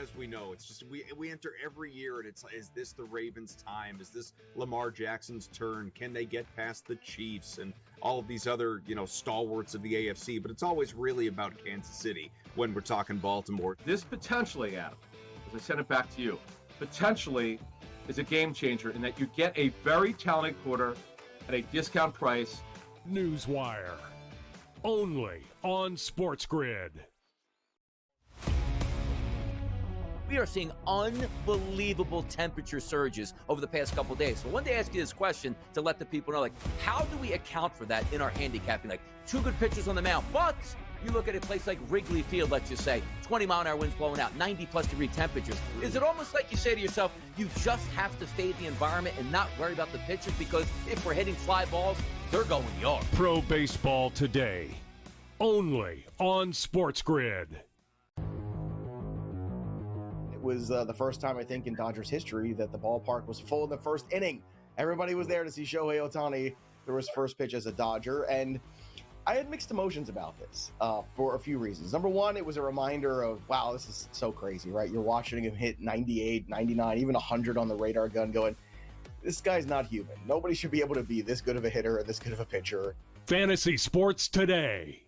as we know, it's just we enter every year and it's, is this the Ravens' time? Is this Lamar Jackson's turn? Can they get past the Chiefs and all of these other, stalwarts of the AFC? But it's always really about Kansas City when we're talking Baltimore. This potentially, Adam, as I send it back to you, potentially is a game changer in that you get a very talented quarter at a discount price. Newswire, only on SportsGrid. We are seeing unbelievable temperature surges over the past couple days. So I wanted to ask you this question to let the people know, how do we account for that in our handicapping? Two good pitchers on the mound, but you look at a place like Wrigley Field, let's just say, 20-mile-an-hour winds blowing out, 90-plus degree temperatures. Is it almost like you say to yourself, you just have to fade the environment and not worry about the pitchers, because if we're hitting fly balls, they're going yard? Pro Baseball Today, only on SportsGrid. It was the first time, I think, in Dodgers history that the ballpark was full in the first inning. Everybody was there to see Shohei Ohtani throw his first pitch as a Dodger, and I had mixed emotions about this for a few reasons. Number one, it was a reminder of, wow, this is so crazy, right? You're watching him hit 98, 99, even 100 on the radar gun going, this guy's not human. Nobody should be able to be this good of a hitter and this good of a pitcher. Fantasy Sports Today,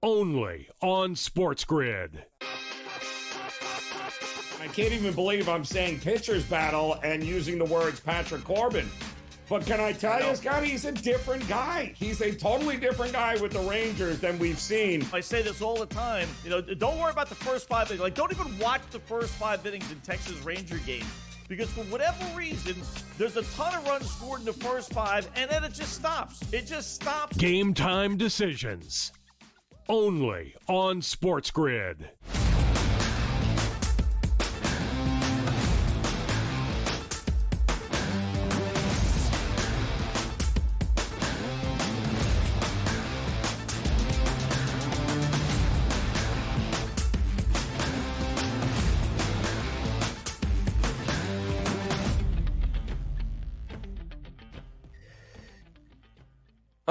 only on SportsGrid. I can't even believe I'm saying pitcher's battle and using the words Patrick Corbin. But can I tell you, Scott, he's a different guy. He's a totally different guy with the Rangers than we've seen. I say this all the time. Don't worry about the first 5 innings. Don't even watch the first 5 innings in Texas Ranger games. Because for whatever reason, there's a ton of runs scored in the first 5, and then it just stops. It just stops. Game time decisions, only on SportsGrid.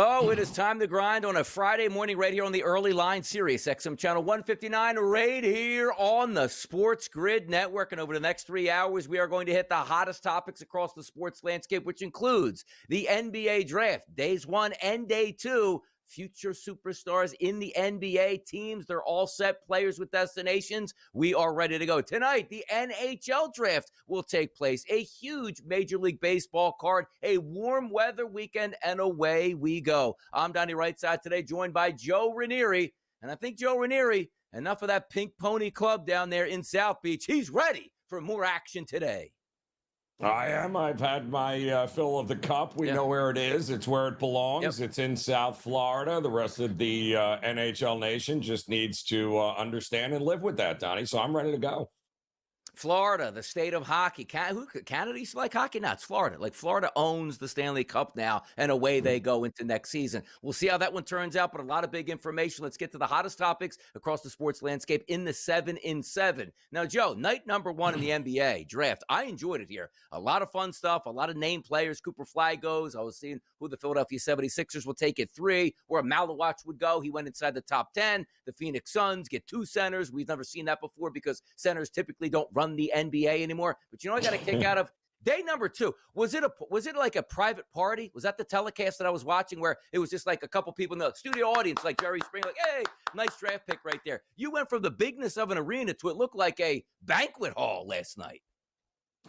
Oh, it is time to grind on a Friday morning right here on the Early Line Sirius XM Channel 159 right here on the Sports Grid Network. And over the next 3 hours, we are going to hit the hottest topics across the sports landscape, which includes the NBA draft, days 1 and day 2, future superstars in the NBA teams. They're all set, players with destinations. We are ready to go. Tonight, the NHL draft will take place. A huge Major League Baseball card, a warm weather weekend, and away we go. I'm Donnie Rightside today, joined by Joe Ranieri. And I think Joe Ranieri, enough of that Pink Pony Club down there in South Beach. He's ready for more action today. I am. I've had my fill of the cup. We know where it is. It's where it belongs. It's in South Florida. The rest of the NHL nation just needs to understand and live with that, Donnie. So I'm ready to go. Florida, the state of hockey. Canada used to like hockey? No, it's Florida. Florida owns the Stanley Cup now, and away they go into next season. We'll see how that one turns out, but a lot of big information. Let's get to the hottest topics across the sports landscape in the 7 in 7. Now, Joe, night number 1 in the NBA draft. I enjoyed it here. A lot of fun stuff, a lot of named players. Cooper Fly goes. I was seeing who the Philadelphia 76ers will take at 3, where Malawach would go. He went inside the top 10. The Phoenix Suns get 2 centers. We've never seen that before because centers typically don't run the NBA anymore. But I got a kick out of day number 2. Was it like a private party? Was that the telecast that I was watching where it was just like a couple people in the studio audience, like Jerry Springer, hey, nice draft pick right there. You went from the bigness of an arena to it looked like a banquet hall last night.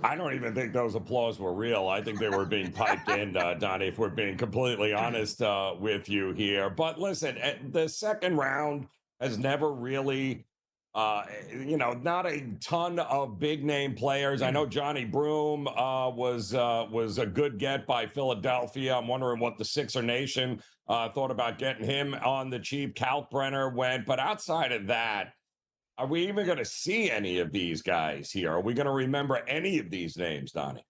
I don't even think those applause were real. I think they were being piped in, Donnie, if we're being completely honest with you here. But listen, the second round has never really not a ton of big name players. I know Johnny Broom was a good get by Philadelphia. I'm wondering what the Sixer Nation thought about getting him on the cheap. Kalkbrenner went, but outside of that, are we even going to see any of these guys here? Are we going to remember any of these names, Donnie?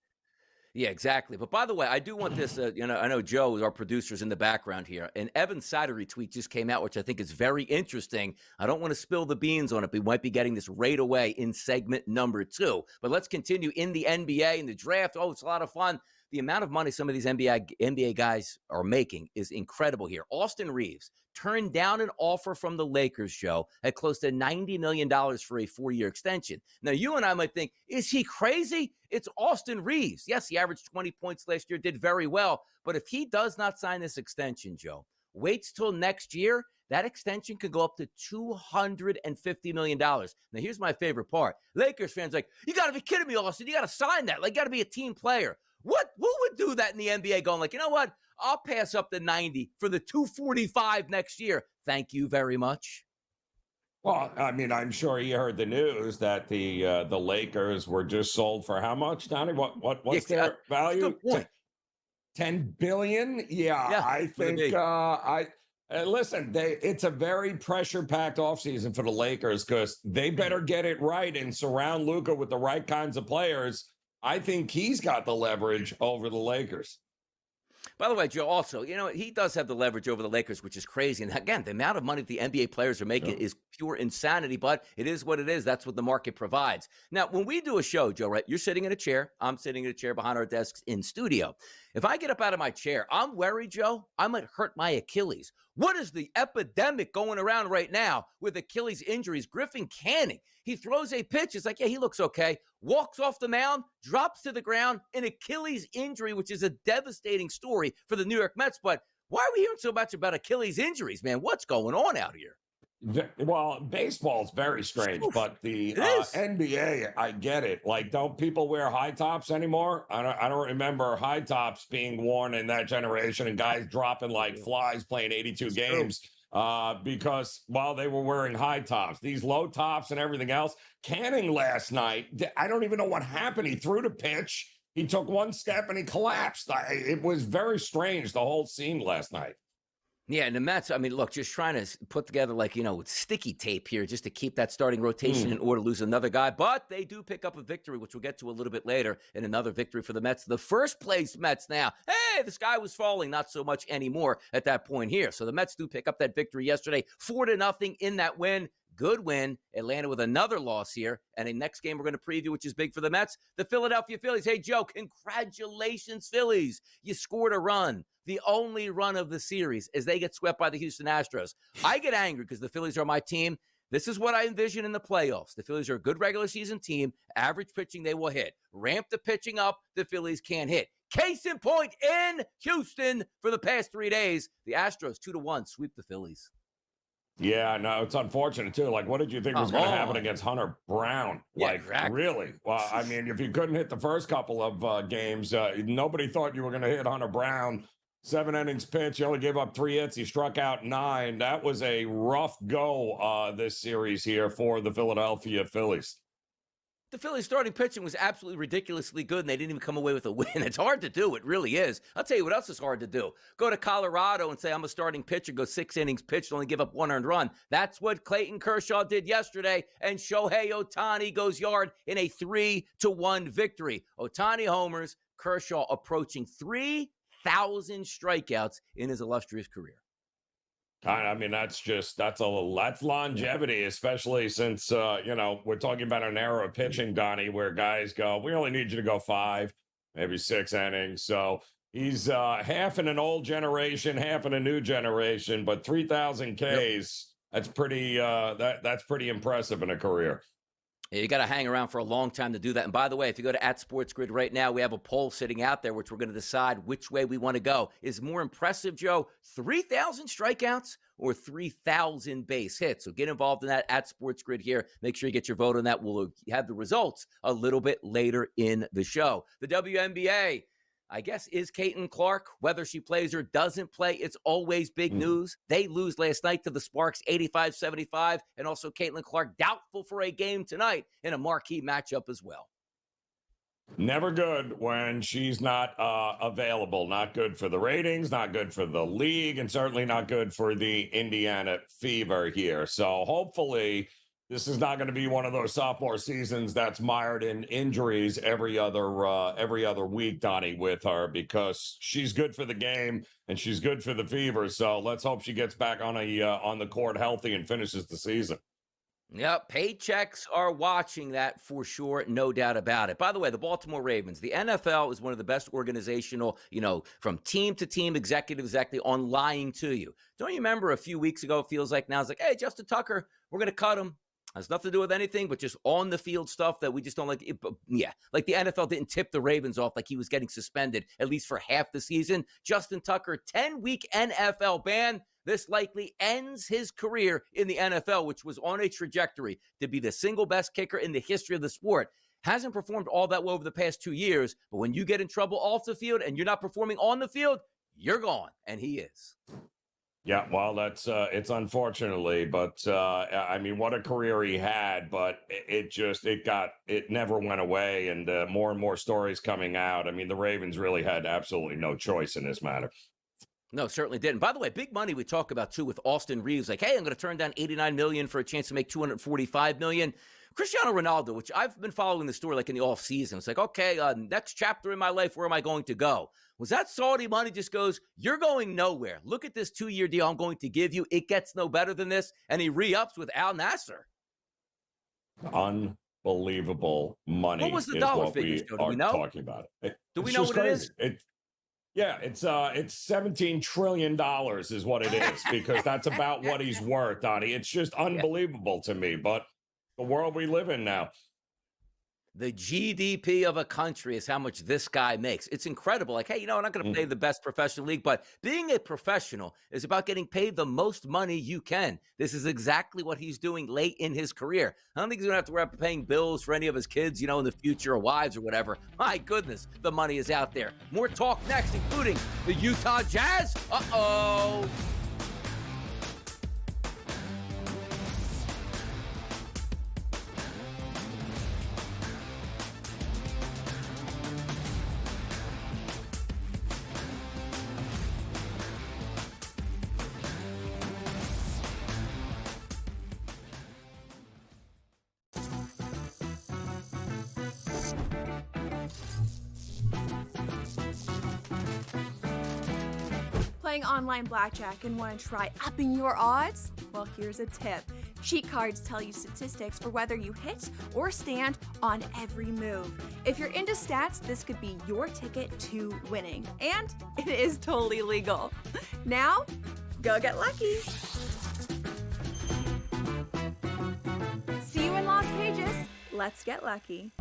Yeah, exactly. But by the way, I do want this, I know Joe, our producer's in the background here. An Evan Sidery tweet just came out, which I think is very interesting. I don't want to spill the beans on it. We might be getting this right away in segment number 2. But let's continue in the NBA, in the draft. Oh, it's a lot of fun. the amount of money some of these NBA guys are making is incredible here. Austin Reeves turned down an offer from the Lakers, Joe, at close to $90 million for a 4-year extension. Now, you and I might think, is he crazy? It's Austin Reeves. Yes, he averaged 20 points last year, did very well. But if he does not sign this extension, Joe, waits till next year, that extension could go up to $250 million. Now, here's my favorite part. Lakers fans like, you got to be kidding me, Austin. You got to sign that. Like, you got to be a team player. Who would do that in the NBA going like, you know what? I'll pass up the 90 for the 245 next year. Thank you very much. Well, I mean, I'm sure you heard the news that the Lakers were just sold for how much, Donnie? What's their value? Good point. 10 billion? Yeah, I think listen, it's a very pressure-packed offseason for the Lakers because they better get it right and surround Luka with the right kinds of players. I think he's got the leverage over the Lakers. By the way, Joe, also, he does have the leverage over the Lakers, which is crazy. And again, the amount of money the NBA players are making is pure insanity, but it is what it is. That's what the market provides. Now, when we do a show, Joe, right, you're sitting in a chair. I'm sitting in a chair behind our desks in studio. If I get up out of my chair, I'm worried, Joe, I might hurt my Achilles. What is the epidemic going around right now with Achilles injuries? Griffin Canning, he throws a pitch. It's like, yeah, he looks okay. Walks off the mound, drops to the ground, an Achilles injury, which is a devastating story for the New York Mets. But why are we hearing so much about Achilles injuries, man? What's going on out here? Well, baseball's very strange, but the NBA, I get it. Like, don't people wear high tops anymore? I don't remember high tops being worn in that generation and guys dropping like flies playing 82 games because while they were wearing high tops, these low tops and everything else. Canning last night, I don't even know what happened. He threw the pitch. He took one step and he collapsed. It was very strange, the whole scene last night. Yeah, and the Mets, I mean, look, just trying to put together sticky tape here just to keep that starting rotation in order to lose another guy. But they do pick up a victory, which we'll get to a little bit later, and another victory for the Mets. The first place Mets now, hey, the sky was falling, not so much anymore at that point here. So the Mets do pick up that victory yesterday, 4-0 in that win. Good win. Atlanta with another loss here. And the next game we're going to preview, which is big for the Mets, the Philadelphia Phillies. Hey, Joe, congratulations, Phillies. You scored a run, the only run of the series, as they get swept by the Houston Astros. I get angry because the Phillies are my team. This is what I envision in the playoffs. The Phillies are a good regular season team. Average pitching, they will hit. Ramp the pitching up, the Phillies can't hit. Case in point, in Houston for the past 3 days, the Astros 2-1 sweep the Phillies. Yeah, no, it's unfortunate, too. Like, what did you think was going to happen against Hunter Brown? Yeah, exactly. Really? Well, I mean, if you couldn't hit the first couple of games, nobody thought you were going to hit Hunter Brown. 7 innings pitch, he only gave up 3 hits. He struck out 9. That was a rough go this series here for the Philadelphia Phillies. The Phillies starting pitching was absolutely ridiculously good, and they didn't even come away with a win. It's hard to do. It really is. I'll tell you what else is hard to do. Go to Colorado and say, I'm a starting pitcher, go 6 innings pitched, only give up 1 earned run. That's what Clayton Kershaw did yesterday, and Shohei Ohtani goes yard in a 3-1 victory. Ohtani homers, Kershaw approaching 3,000 strikeouts in his illustrious career. I mean, that's longevity, especially since, we're talking about an era of pitching, Donnie, where guys go, we only need you to go 5, maybe 6 innings. So he's half in an old generation, half in a new generation, but 3,000 Ks, that's pretty, that's pretty impressive in a career. You got to hang around for a long time to do that. And by the way, if you go to @SportsGrid right now, we have a poll sitting out there, which we're going to decide which way we want to go. Is more impressive, Joe, 3,000 strikeouts or 3,000 base hits? So get involved in that @SportsGrid here. Make sure you get your vote on that. We'll have the results a little bit later in the show. The WNBA, I guess, is Caitlin Clark. Whether she plays or doesn't play, it's always big news. They lose last night to the Sparks 85-75, and also Caitlin Clark doubtful for a game tonight in a marquee matchup as well. Never good when she's not available. Not good for the ratings, not good for the league, and certainly not good for the Indiana Fever here. So hopefully this is not going to be one of those sophomore seasons that's mired in injuries every other week, Donnie, with her, because she's good for the game and she's good for the Fever. So let's hope she gets back on the court healthy and finishes the season. Yep, paychecks are watching that for sure, no doubt about it. By the way, the Baltimore Ravens, the NFL is one of the best organizational, from team to team, executive exactly on lying to you. Don't you remember a few weeks ago, it feels like now, it's like, hey, Justin Tucker, we're going to cut him. Has nothing to do with anything, but just on the field stuff that we just don't like. Yeah, like the NFL didn't tip the Ravens off like he was getting suspended, at least for half the season. Justin Tucker, 10-week NFL ban. This likely ends his career in the NFL, which was on a trajectory to be the single best kicker in the history of the sport. Hasn't performed all that well over the past 2 years, but when you get in trouble off the field and you're not performing on the field, you're gone, and he is. Yeah, well, that's it's unfortunately, but I mean, what a career he had, but it never went away, and more and more stories coming out. I mean, the Ravens really had absolutely no choice in this matter. No, certainly didn't. By the way, big money we talk about too with Austin Reeves. Like, hey, I'm going to turn down $89 million for a chance to make $245 million. Cristiano Ronaldo, which I've been following the story like in the off season. It's like, okay, next chapter in my life, where am I going to go? Was that Saudi money just goes, you're going nowhere. Look at this 2-year deal I'm going to give you. It gets no better than this. And he re-ups with Al Nassr. Unbelievable money. What was the dollar figures? Do we know? Talking about it. Do we know what crazy. it is? Yeah, it's $17 trillion is what it is, because that's about what he's worth, Donnie. It's just unbelievable to me, but the world we live in now. The GDP of a country is how much this guy makes. It's incredible. Like, hey, I'm not going to play the best professional league, but being a professional is about getting paid the most money you can. This is exactly what he's doing late in his career. I don't think he's going to have to worry about paying bills for any of his kids, in the future, or wives or whatever. My goodness, the money is out there. More talk next, including the Utah Jazz. Uh-oh. Playing online blackjack and want to try upping your odds? Well, here's a tip. Cheat cards tell you statistics for whether you hit or stand on every move. If you're into stats, this could be your ticket to winning. And it is totally legal. Now, go get lucky. See you in Las Vegas. Let's get lucky.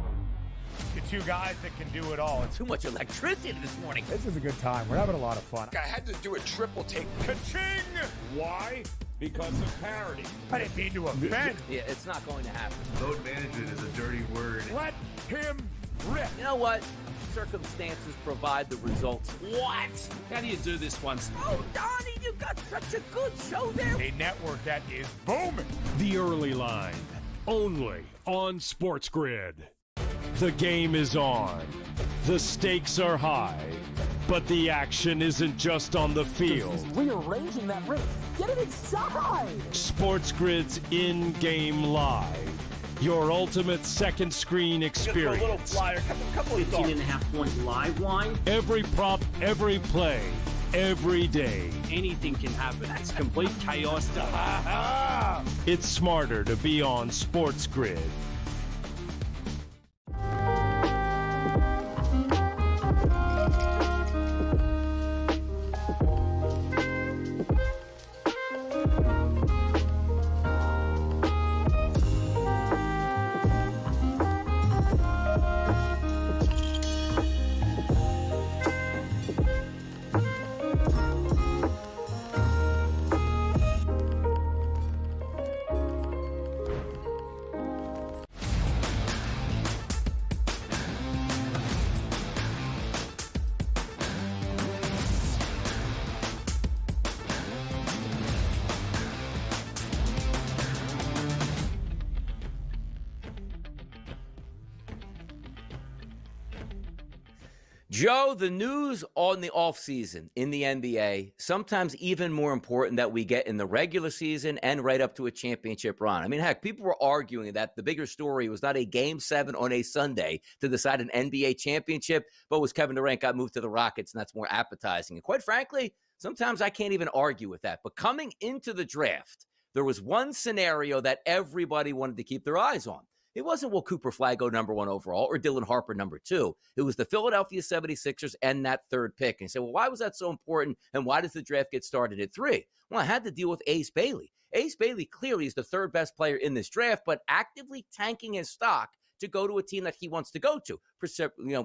The two guys that can do it all. Too much electricity this morning. This is a good time. We're having a lot of fun. I had to do a triple take. Ka-ching! Why? Because of parity. I didn't mean to offend. Yeah, it's not going to happen. Load management is a dirty word. Let him rip. You know what? Circumstances provide the results. What? How do you do this once? Oh, Donnie, you got such a good show there. A network that is booming. The Early Line, only on SportsGrid. The game is on. The stakes are high. But the action isn't just on the field. He's rearranging that ring. Get it inside! SportsGrid's in-game live. Your ultimate second screen experience. A little flyer, couple of 18.5-point live line. Every prop, every play, every day. Anything can happen. It's complete chaos. It's smarter to be on SportsGrid. Joe, the news on the offseason in the NBA, sometimes even more important that we get in the regular season and right up to a championship run. I mean, heck, people were arguing that the bigger story was not a Game 7 on a Sunday to decide an NBA championship, but was Kevin Durant got moved to the Rockets, and that's more appetizing. And quite frankly, sometimes I can't even argue with that. But coming into the draft, there was one scenario that everybody wanted to keep their eyes on. It wasn't, will Cooper Flacco number 1 overall or Dylan Harper number 2. It was the Philadelphia 76ers and that third pick. And you say, well, why was that so important? And why does the draft get started at 3? Well, I had to deal with Ace Bailey. Ace Bailey clearly is the third best player in this draft, but actively tanking his stock to go to a team that he wants to go to.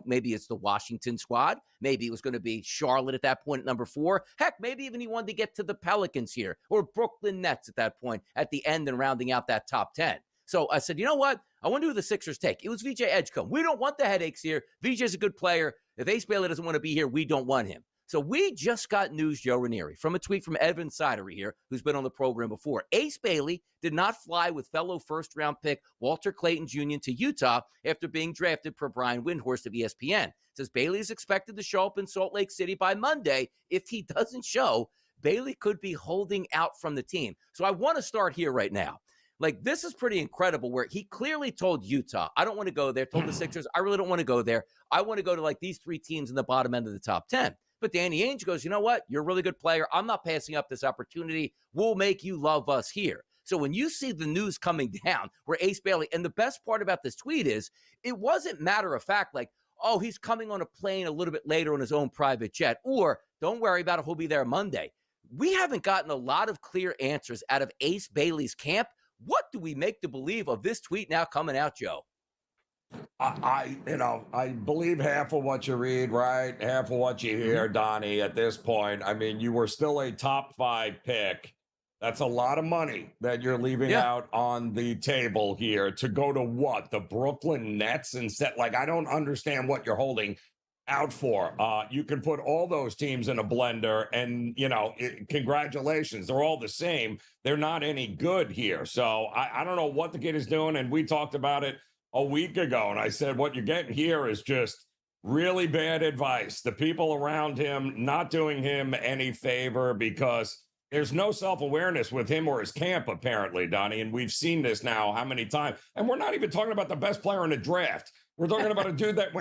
Maybe it's the Washington squad. Maybe it was going to be Charlotte at that point at number 4. Heck, maybe even he wanted to get to the Pelicans here or Brooklyn Nets at that point at the end and rounding out that top 10. So I said, you know what? I wonder who the Sixers take. It was VJ Edgecombe. We don't want the headaches here. VJ's a good player. If Ace Bailey doesn't want to be here, we don't want him. So we just got news, Joe Ranieri, from a tweet from Evan Sidery here, who's been on the program before. Ace Bailey did not fly with fellow first-round pick Walter Clayton Jr. to Utah after being drafted per Brian Windhorst of ESPN. It says Bailey is expected to show up in Salt Lake City by Monday. If he doesn't show, Bailey could be holding out from the team. So I want to start here right now. Like, this is pretty incredible where he clearly told Utah, I don't want to go there, told the Sixers, I really don't want to go there. I want to go to like these 3 teams in the bottom end of the top 10. But Danny Ainge goes, you know what? You're a really good player. I'm not passing up this opportunity. We'll make you love us here. So when you see the news coming down where Ace Bailey, and the best part about this tweet is it wasn't matter of fact like, oh, he's coming on a plane a little bit later on his own private jet, or don't worry about it, he'll be there Monday. We haven't gotten a lot of clear answers out of Ace Bailey's camp. What do we make to believe of this tweet now coming out, Joe? I believe half of what you read, right? Half of what you hear, Donnie, at this point. I mean, you were still a top 5 pick. That's a lot of money that you're leaving out on the table here to go to what? The Brooklyn Nets instead? Like, I don't understand what you're holding out for. You can put all those teams in a blender and, congratulations. They're all the same. They're not any good here. So I don't know what the kid is doing. And we talked about it a week ago. And I said, what you're getting here is just really bad advice. The people around him not doing him any favor because there's no self-awareness with him or his camp, apparently, Donnie. And we've seen this now how many times. And we're not even talking about the best player in the draft. We're talking about a dude that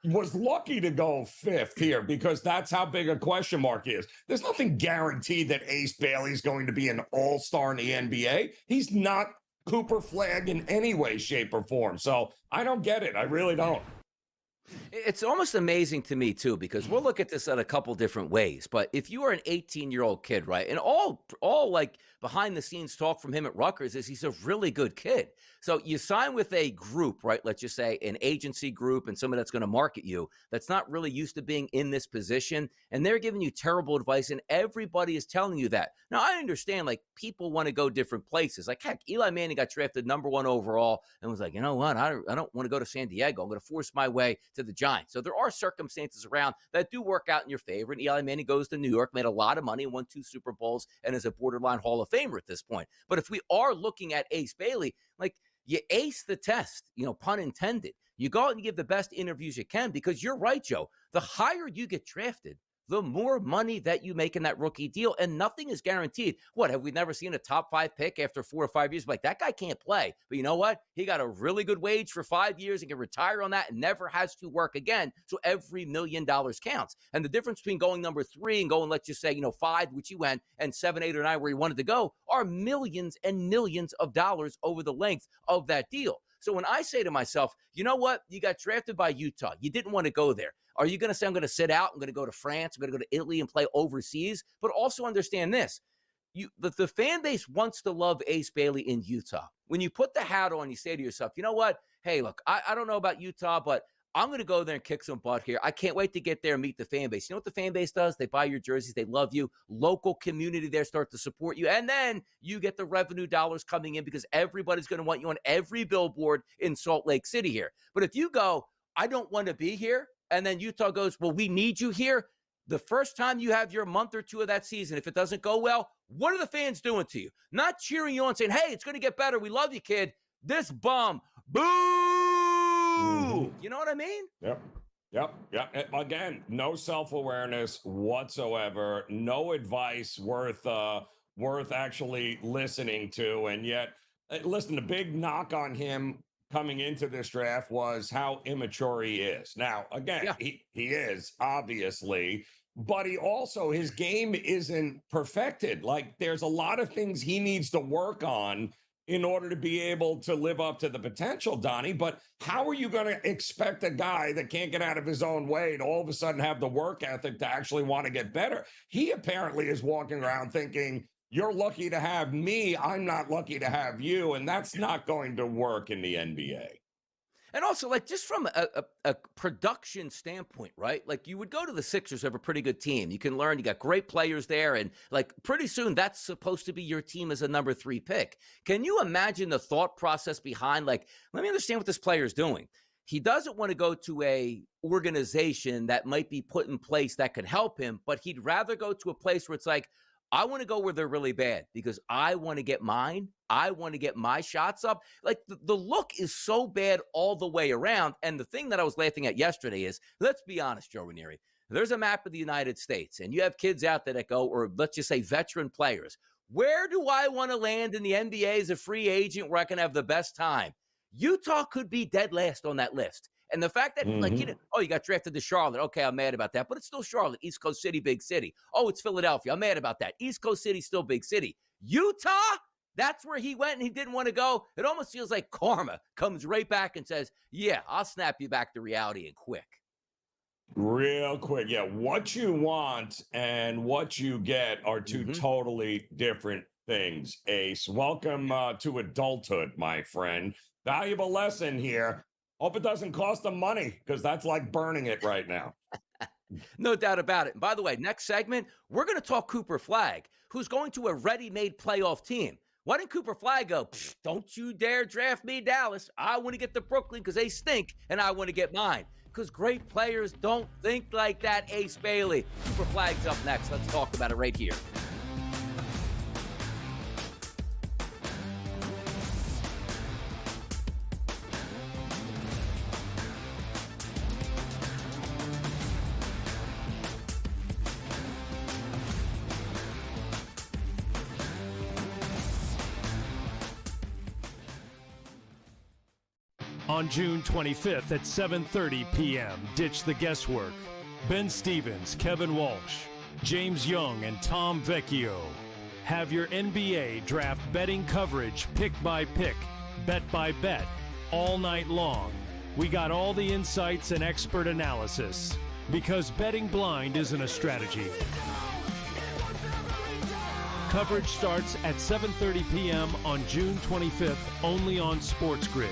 was lucky to go 5th here because that's how big a question mark is. There's nothing guaranteed that Ace Bailey's going to be an all-star in the NBA. He's not Cooper Flagg in any way, shape, or form. So I don't get it. I really don't. It's almost amazing to me, too, because we'll look at this in a couple different ways. But if you are an 18-year-old kid, right, and all like behind-the-scenes talk from him at Rutgers is he's a really good kid. So you sign with a group, right, let's just say an agency group and somebody that's going to market you that's not really used to being in this position, and they're giving you terrible advice, and everybody is telling you that. Now, I understand, like, people want to go different places. Like, heck, Eli Manning got drafted number 1 overall and was like, you know what, I don't want to go to San Diego. I'm going to force my way to the Giants. So there are circumstances around that do work out in your favor. And Eli Manning goes to New York, made a lot of money, won 2 Super Bowls, and is a borderline Hall of Famer at this point. But if we are looking at Ace Bailey, like, you ace the test, pun intended. You go out and give the best interviews you can because you're right, Joe. The higher you get drafted, the more money that you make in that rookie deal, and nothing is guaranteed. What, have we never seen a top 5 pick after 4 or 5 years? Like, that guy can't play. But you know what? He got a really good wage for 5 years and can retire on that and never has to work again. So every $1 million counts. And the difference between going number 3 and going, let's just say, 5, which you went, and 7, 8, or 9, where you wanted to go, are millions and millions of dollars over the length of that deal. So when I say to myself, you know what? You got drafted by Utah. You didn't want to go there. Are you going to say, I'm going to sit out, I'm going to go to France, I'm going to go to Italy and play overseas? But also understand this. The fan base wants to love Ace Bailey in Utah. When you put the hat on, you say to yourself, you know what? Hey, look, I don't know about Utah, but I'm going to go there and kick some butt here. I can't wait to get there and meet the fan base. You know what the fan base does? They buy your jerseys. They love you. Local community there start to support you. And then you get the revenue dollars coming in because everybody's going to want you on every billboard in Salt Lake City here. But if you go, I don't want to be here, and then Utah goes, well, we need you here. The first time you have your month or 2 of that season, if it doesn't go well, what are the fans doing to you? Not cheering you on, saying, hey, it's going to get better. We love you, kid. This bum. Boo! You know what I mean? Yep. Again, no self-awareness whatsoever. No advice worth actually listening to. And yet, listen, the big knock on him coming into this draft was how immature he is. Now, again, he is obviously, but his game isn't perfected. Like, there's a lot of things he needs to work on in order to be able to live up to the potential, Donnie. But how are you going to expect a guy that can't get out of his own way to all of a sudden have the work ethic to actually want to get better? He apparently is walking around thinking, you're lucky to have me, I'm not lucky to have you. And that's not going to work in the NBA. And also, like, just from a production standpoint, right? Like, you would go to the Sixers, who have a pretty good team. You can learn, you got great players there. And, like, pretty soon that's supposed to be your team as a number 3 pick. Can you imagine the thought process behind, like, let me understand what this player is doing. He doesn't want to go to a organization that might be put in place that could help him, but he'd rather go to a place where it's like, I want to go where they're really bad because I want to get mine. I want to get my shots up. Like, the look is so bad all the way around. And the thing that I was laughing at yesterday is, let's be honest, Joe Ranieri, there's a map of the United States and you have kids out there that go, or let's just say veteran players. Where do I want to land in the NBA as a free agent where I can have the best time? Utah could be dead last on that list. And the fact that, like, you got drafted to Charlotte. Okay, I'm mad about that. But it's still Charlotte, East Coast city, big city. Oh, it's Philadelphia. I'm mad about that. East Coast city, still big city. Utah? That's where he went and he didn't want to go. It almost feels like karma comes right back and says, yeah, I'll snap you back to reality and quick. Real quick. Yeah, what you want and what you get are two totally different things, Ace. Welcome to adulthood, my friend. Valuable lesson here. Hope it doesn't cost them money, because that's like burning it right now. No doubt about it. And by the way, next segment, we're going to talk Cooper Flagg, who's going to a ready-made playoff team. Why didn't Cooper Flagg go, don't you dare draft me, Dallas. I want to get to Brooklyn because they stink, and I want to get mine. Because great players don't think like that, Ace Bailey. Cooper Flagg's up next. Let's talk about it right here. On June 25th at 7:30 p.m., ditch the guesswork. Ben Stevens, Kevin Walsh, James Young, and Tom Vecchio have your NBA draft betting coverage pick by pick, bet by bet, all night long. We got all the insights and expert analysis, because betting blind isn't a strategy. Coverage starts at 7:30 p.m. on June 25th, only on SportsGrid.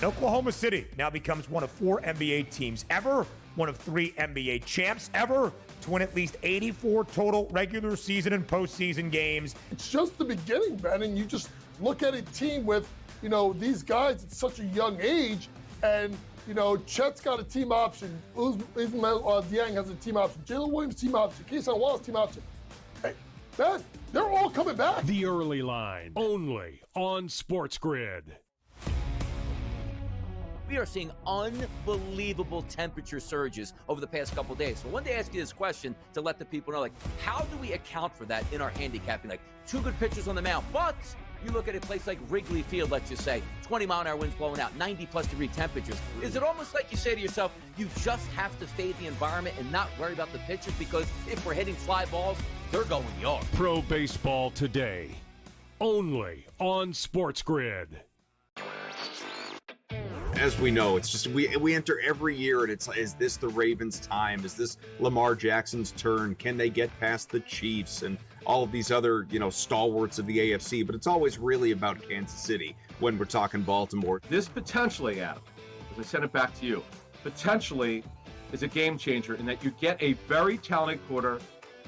Oklahoma City now becomes one of 4 NBA teams ever, one of 3 NBA champs ever, to win at least 84 total regular season and postseason games. It's just the beginning, Ben, and you just look at a team with, these guys at such a young age, and, Chet's got a team option, Ismail Dieng has a team option, Jalen Williams team option, Keyshawn Wallace team option. Hey, Ben, they're all coming back. The Early Line, only on SportsGrid. We are seeing unbelievable temperature surges over the past couple days. So I wanted to ask you this question to let the people know, like, how do we account for that in our handicapping? Like, 2 good pitchers on the mound, but you look at a place like Wrigley Field, let's just say, 20-mile-an-hour winds blowing out, 90-plus degree temperatures. Is it almost like you say to yourself, you just have to fade the environment and not worry about the pitchers, because if we're hitting fly balls, they're going yard? Pro Baseball Today, only on SportsGrid. As we know, it's just we enter every year and it's like, is this the Ravens' time? Is this Lamar Jackson's turn? Can they get past the Chiefs and all of these other, stalwarts of the AFC? But it's always really about Kansas City when we're talking Baltimore. This potentially, Adam, as I send it back to you, potentially is a game changer in that you get a very talented quarter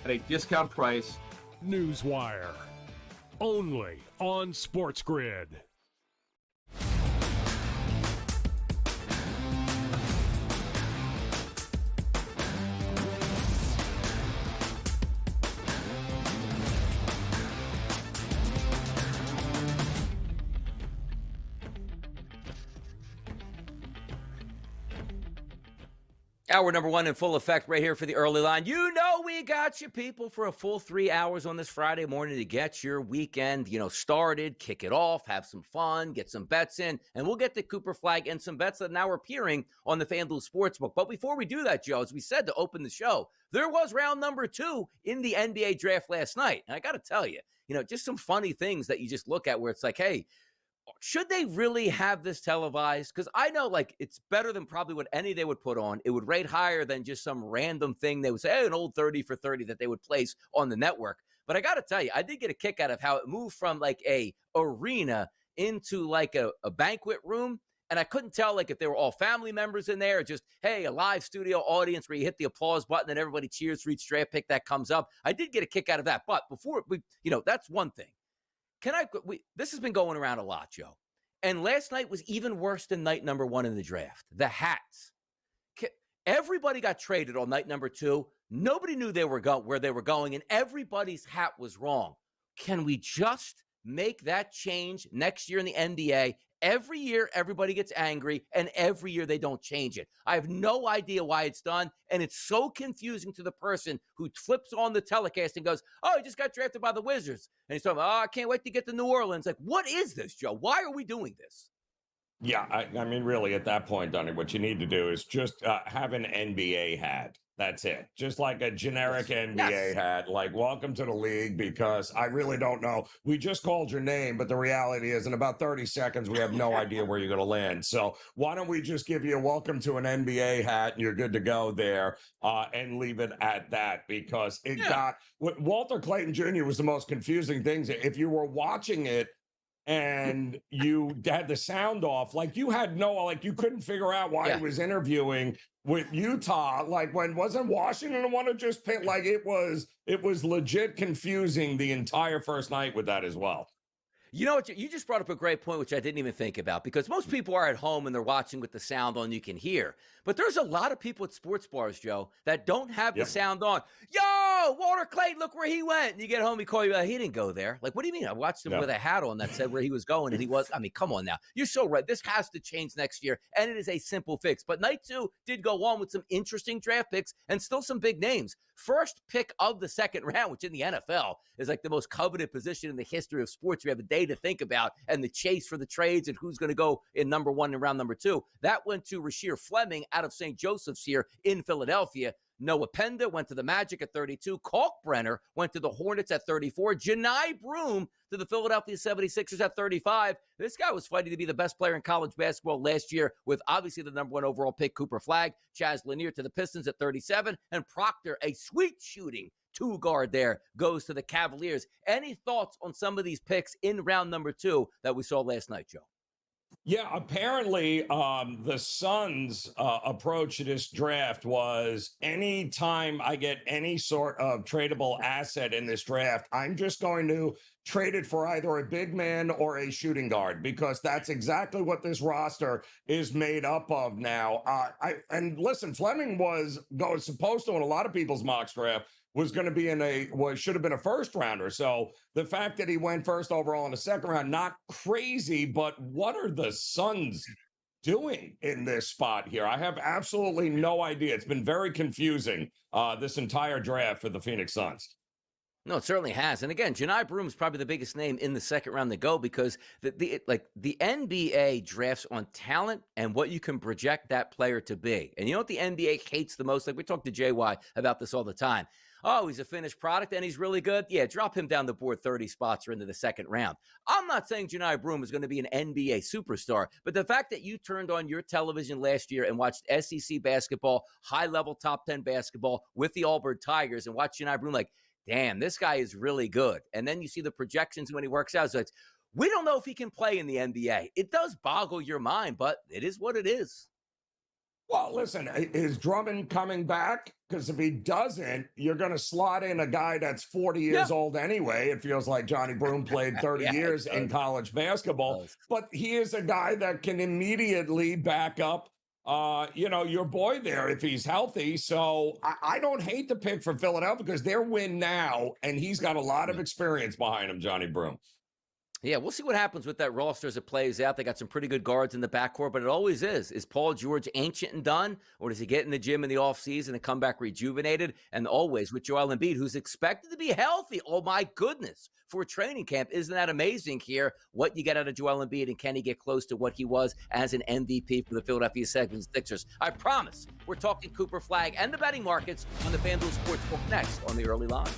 at a discount price. Newswire, only on SportsGrid. Hour number one in full effect right here for the early line. You know we got you, people, for a full 3 hours on this Friday morning to get your weekend, started, kick it off, have some fun, get some bets in, and we'll get the Cooper Flag and some bets that are now appearing on the FanDuel Sportsbook. But before we do that, Joe, as we said to open the show, there was round number 2 in the NBA draft last night. And I got to tell you, just some funny things that you just look at where it's like, hey, should they really have this televised? Because I know, it's better than probably what any they would put on. It would rate higher than just some random thing they would say, hey, an old 30 for 30 that they would place on the network. But I got to tell you, I did get a kick out of how it moved from a arena into a banquet room. And I couldn't tell if they were all family members in there or just, hey, a live studio audience where you hit the applause button and everybody cheers for each draft pick that comes up. I did get a kick out of that. But before we, that's one thing. This has been going around a lot, Joe. And last night was even worse than night number 1 in the draft. The hats. Everybody got traded on night number 2. Nobody knew where they were going, and everybody's hat was wrong. Can we just make that change next year in the NBA? Every year, everybody gets angry, and every year they don't change it. I have no idea why it's done, and it's so confusing to the person who flips on the telecast and goes, oh, he just got drafted by the Wizards. And he's talking, I can't wait to get to New Orleans. What is this, Joe? Why are we doing this? Yeah, I mean, really, at that point, Donnie, what you need to do is just have an NBA hat. That's it. Just like a generic NBA hat, welcome to the league, because I really don't know. We just called your name, but the reality is in about 30 seconds, we have no idea where you're going to land. So why don't we just give you a welcome to an NBA hat and you're good to go there and leave it at that, because what Walter Clayton Jr. was the most confusing thing. If you were watching it, and you had the sound off, you had you couldn't figure out why he was interviewing with Utah. When wasn't Washington the one who just picked? It was legit confusing the entire first night with that as well. You know what? You just brought up a great point, which I didn't even think about, because most people are at home and they're watching with the sound on, you can hear. But there's a lot of people at sports bars, Joe, that don't have the sound on. Yo, Walter Clayton, look where he went. And you get home, he call you, he didn't go there. What do you mean? I watched him with a hat on that said where he was going, and he was. I mean, come on now. You're so right. This has to change next year, and it is a simple fix. But night 2 did go on with some interesting draft picks and still some big names. First pick of the second round, which in the NFL is the most coveted position in the history of sports. We have a day to think about, and the chase for the trades and who's going to go in number 1 and round number 2. That went to Rasheer Fleming out of St. Joseph's here in Philadelphia. Noah Penda went to the Magic at 32. Kalkbrenner went to the Hornets at 34. Janai Broom to the Philadelphia 76ers at 35. This guy was fighting to be the best player in college basketball last year with obviously the number 1 overall pick, Cooper Flag. Chaz Lanier to the Pistons at 37. And Proctor, a sweet shooting 2-guard there, goes to the Cavaliers. Any thoughts on some of these picks in round number 2 that we saw last night, Joe? Yeah, apparently the Suns' approach to this draft was anytime I get any sort of tradable asset in this draft, I'm just going to trade it for either a big man or a shooting guard, because that's exactly what this roster is made up of now. And listen, Fleming was supposed to, in a lot of people's mock draft, was going to be should have been a first rounder. So the fact that he went first overall in the second round, not crazy, but what are the Suns doing in this spot here? I have absolutely no idea. It's been very confusing, this entire draft for the Phoenix Suns. No, it certainly has. And again, Janai Broom is probably the biggest name in the second round to go, because the NBA drafts on talent and what you can project that player to be. And you know what the NBA hates the most? We talk to JY about this all the time. Oh, he's a finished product and he's really good. Yeah, drop him down the board 30 spots or into the second round. I'm not saying Janai Broom is going to be an NBA superstar, but the fact that you turned on your television last year and watched SEC basketball, high-level top 10 basketball with the Auburn Tigers, and watched Janai Broom damn, this guy is really good. And then you see the projections when he works out. So we don't know if he can play in the NBA. It does boggle your mind, but it is what it is. Well, listen, is Drummond coming back? Because if he doesn't, you're going to slot in a guy that's 40 years old anyway. It feels like Johnny Broom played 30 years in college basketball. But he is a guy that can immediately back up, your boy there if he's healthy. So I don't hate the pick for Philadelphia because they're win now, and he's got a lot of experience behind him, Johnny Broom. Yeah, we'll see what happens with that roster as it plays out. They got some pretty good guards in the backcourt, but it always is. Is Paul George ancient and done, or does he get in the gym in the offseason and come back rejuvenated? And always with Joel Embiid, who's expected to be healthy. Oh, my goodness. For a training camp, isn't that amazing here? What you get out of Joel Embiid, and can he get close to what he was as an MVP for the Philadelphia 76ers? I promise we're talking Cooper Flag and the betting markets on the FanDuel Sportsbook next on the early line.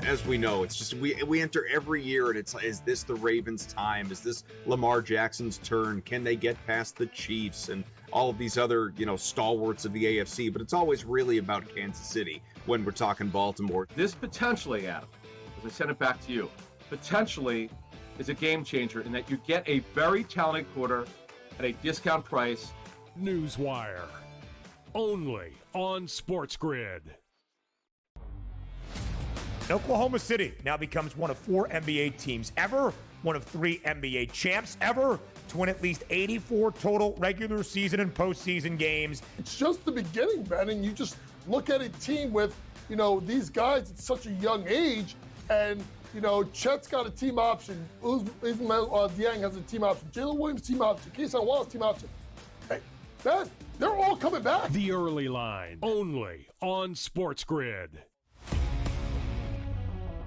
As we know, it's just we enter every year and it's like, is this the Ravens' time? Is this Lamar Jackson's turn? Can they get past the Chiefs and all of these other, stalwarts of the AFC? But it's always really about Kansas City when we're talking Baltimore. This potentially, Adam, as I send it back to you, potentially is a game changer in that you get a very talented quarter at a discount price. Newswire. Only on SportsGrid. Oklahoma City now becomes one of 4 NBA teams ever, one of 3 NBA champs ever to win at least 84 total regular season and postseason games. It's just the beginning, Ben, and you just look at a team with, these guys at such a young age, and, Chet's got a team option, Ismail Dieng has a team option, Jalen Williams team option, Keyshawn Wallace team option. Hey, Ben, they're all coming back. The early line, only on SportsGrid.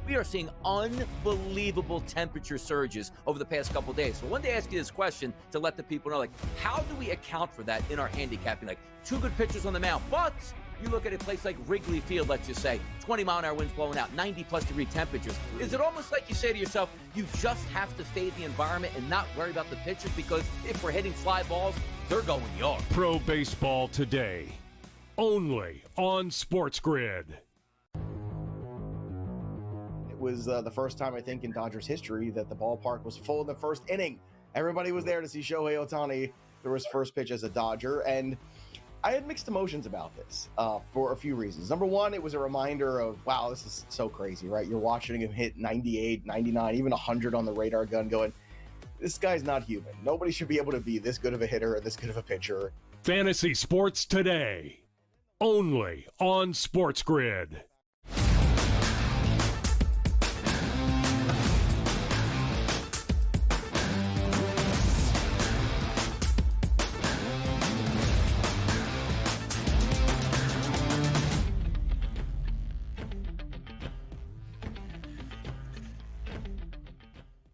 We are seeing unbelievable temperature surges over the past couple days. So I wanted to ask you this question to let the people know, how do we account for that in our handicapping? 2 good pitchers on the mound, but you look at a place like Wrigley Field, let's just say, 20-mile-an-hour winds blowing out, 90-plus degree temperatures. Is it almost like you say to yourself, you just have to fade the environment and not worry about the pitchers, because if we're hitting fly balls, they're going yard? Pro Baseball Today, only on SportsGrid. Was the first time, I think, in Dodgers history that the ballpark was full in the first inning. Everybody was there to see Shohei Ohtani throw his first pitch as a Dodger, and I had mixed emotions about this for a few reasons. Number one, it was a reminder of, wow, this is so crazy, right? You're watching him hit 98, 99, even 100 on the radar gun going, this guy's not human. Nobody should be able to be this good of a hitter or this good of a pitcher. Fantasy Sports Today, only on SportsGrid.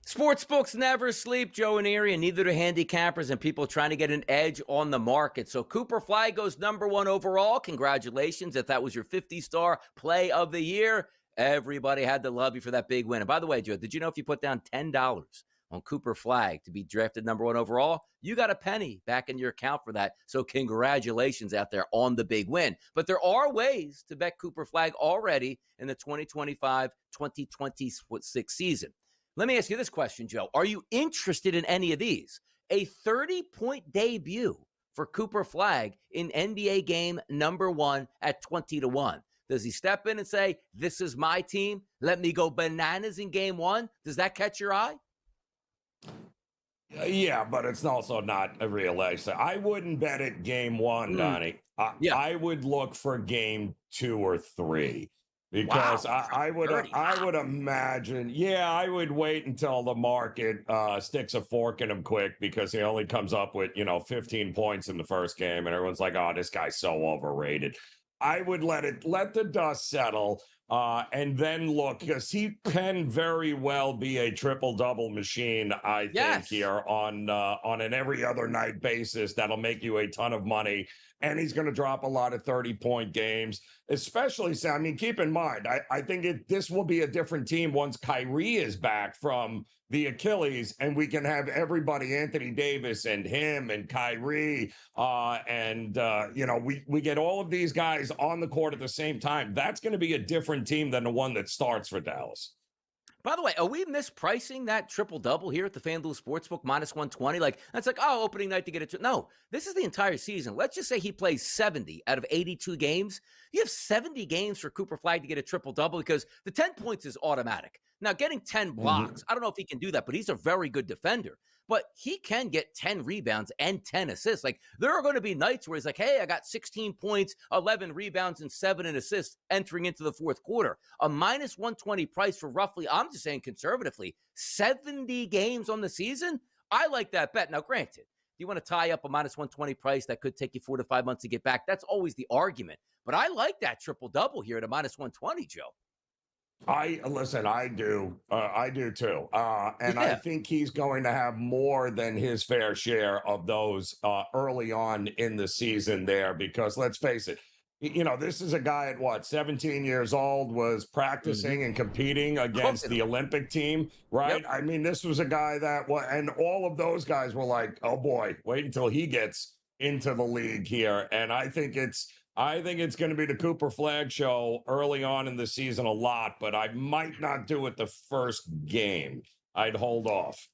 Sportsbooks never sleep, Joe and Erie, and neither do handicappers and people trying to get an edge on the market. So Cooper Flag goes #1 overall. Congratulations. If that was your 50-star play of the year, everybody had to love you for that big win. And by the way, Joe, did you know if you put down $10 on Cooper Flag to be drafted #1 overall, you got a penny back in your account for that. So congratulations out there on the big win. But there are ways to bet Cooper Flag already in the 2025-2026 season. Let me ask you this question, Joe. Are you interested in any of these? A 30-point debut for Cooper Flag in NBA game #1 at 20-1. Does he step in and say, this is my team, let me go bananas in game 1? Does that catch your eye? Yeah, but it's also not a real edge. I wouldn't bet it game 1, Donnie. I would look for game 2 or 3. Because wow, I would imagine, I would wait until the market sticks a fork in him quick, because he only comes up with, 15 points in the first game, and everyone's like, oh, this guy's so overrated. I would let the dust settle and then look, because he can very well be a triple-double machine, I think, here on an every other night basis that'll make you a ton of money. And he's going to drop a lot of 30-point games, especially, keep in mind, I think this will be a different team once Kyrie is back from the Achilles, and we can have everybody, Anthony Davis and him and Kyrie, we get all of these guys on the court at the same time. That's going to be a different team than the one that starts for Dallas. By the way, are we mispricing that triple-double here at the FanDuel Sportsbook, -120? Like, that's like, oh, opening night to get it. No, this is the entire season. Let's just say he plays 70 out of 82 games. You have 70 games for Cooper Flagg to get a triple-double because the 10 points is automatic. Now, getting 10 blocks, I don't know if he can do that, but he's a very good defender. But he can get 10 rebounds and 10 assists. Like, there are going to be nights where he's like, hey, I got 16 points, 11 rebounds, and 7 assists entering into the fourth quarter. A -120 price for roughly, I'm just saying conservatively, 70 games on the season? I like that bet. Now, granted, if you want to tie up a -120 price that could take you 4 to 5 months to get back, that's always the argument. But I like that triple-double here at a -120, Joe. I do. I do too. And I think he's going to have more than his fair share of those early on in the season there, because let's face it, this is a guy at 17 years old, was practicing and competing against the Olympic team, right? Yep. I mean, this was a guy that and all of those guys were like, oh boy, wait until he gets into the league here. And I think it's going to be the Cooper Flagg show early on in the season a lot, but I might not do it the first game. I'd hold off.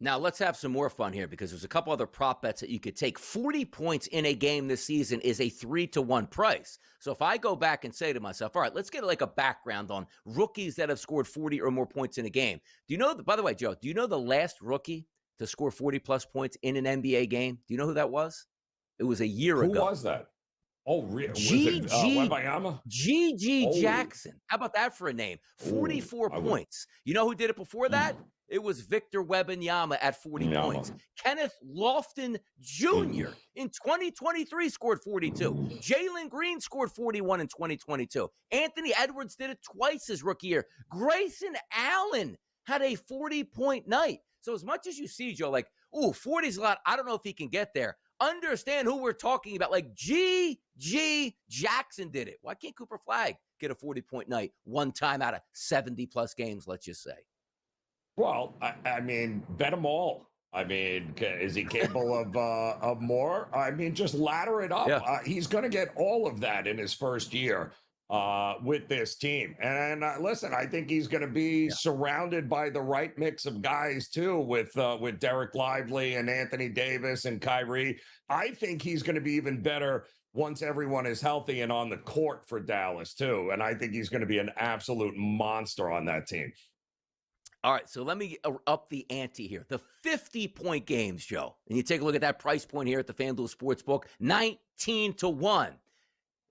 Now, let's have some more fun here because there's a couple other prop bets that you could take. 40 points in a game this season is a 3-to-1 price. So if I go back and say to myself, all right, let's get like a background on rookies that have scored 40 or more points in a game. Do you know, by the way, Joe, do you know the last rookie to score 40-plus points in an NBA game? Do you know who that was? It was a year ago. Who was that? Oh, really? G.G. Jackson. How about that for a name? 44 points. You know who did it before that? It was Victor Wembanyama at 40 points. Kenneth Lofton Jr. in 2023 scored 42. Jalen Green scored 41 in 2022. Anthony Edwards did it twice his rookie year. Grayson Allen had a 40-point night. So as much as you see, Joe, like, 40 is a lot. I don't know if he can get there. Understand who we're talking about. Like G.G. Jackson did it. Why can't Cooper Flagg get a 40-point night one time out of 70-plus games, let's just say? Well, I mean, bet them all. I mean, is he capable of more? I mean, just ladder it up. Yeah. He's going to get all of that in his first year with this team. And listen, I think he's going to be surrounded by the right mix of guys too, with Derek Lively and Anthony Davis and Kyrie. I think he's going to be even better once everyone is healthy and on the court for Dallas too. And I think he's going to be an absolute monster on that team. All right, so let me up the ante here. The 50-point games, Joe. And you take a look at that price point here at the FanDuel Sportsbook, 19-1.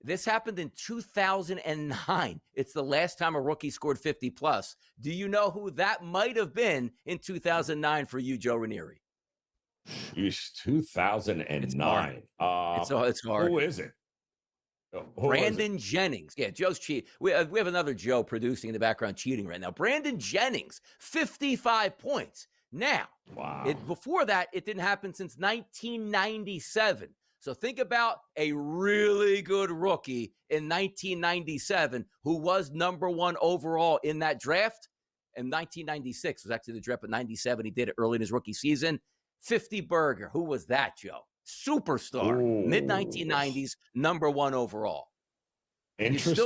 This happened in 2009. It's the last time a rookie scored 50-plus. Do you know who that might have been in 2009 for you, Joe Ranieri? 2009. It's hard. Who is it? Brandon Jennings. Yeah, Joe's cheating. We have another Joe producing in the background cheating right now. Brandon Jennings, 55 points. Now, before that, it didn't happen since 1997. So think about a really good rookie in 1997 who was number 1 overall in that draft. And 1996 was actually the draft, but 97 he did it early in his rookie season. 50 Burger. Who was that, Joe? Superstar, mid-1990s, number 1 overall. Interesting. You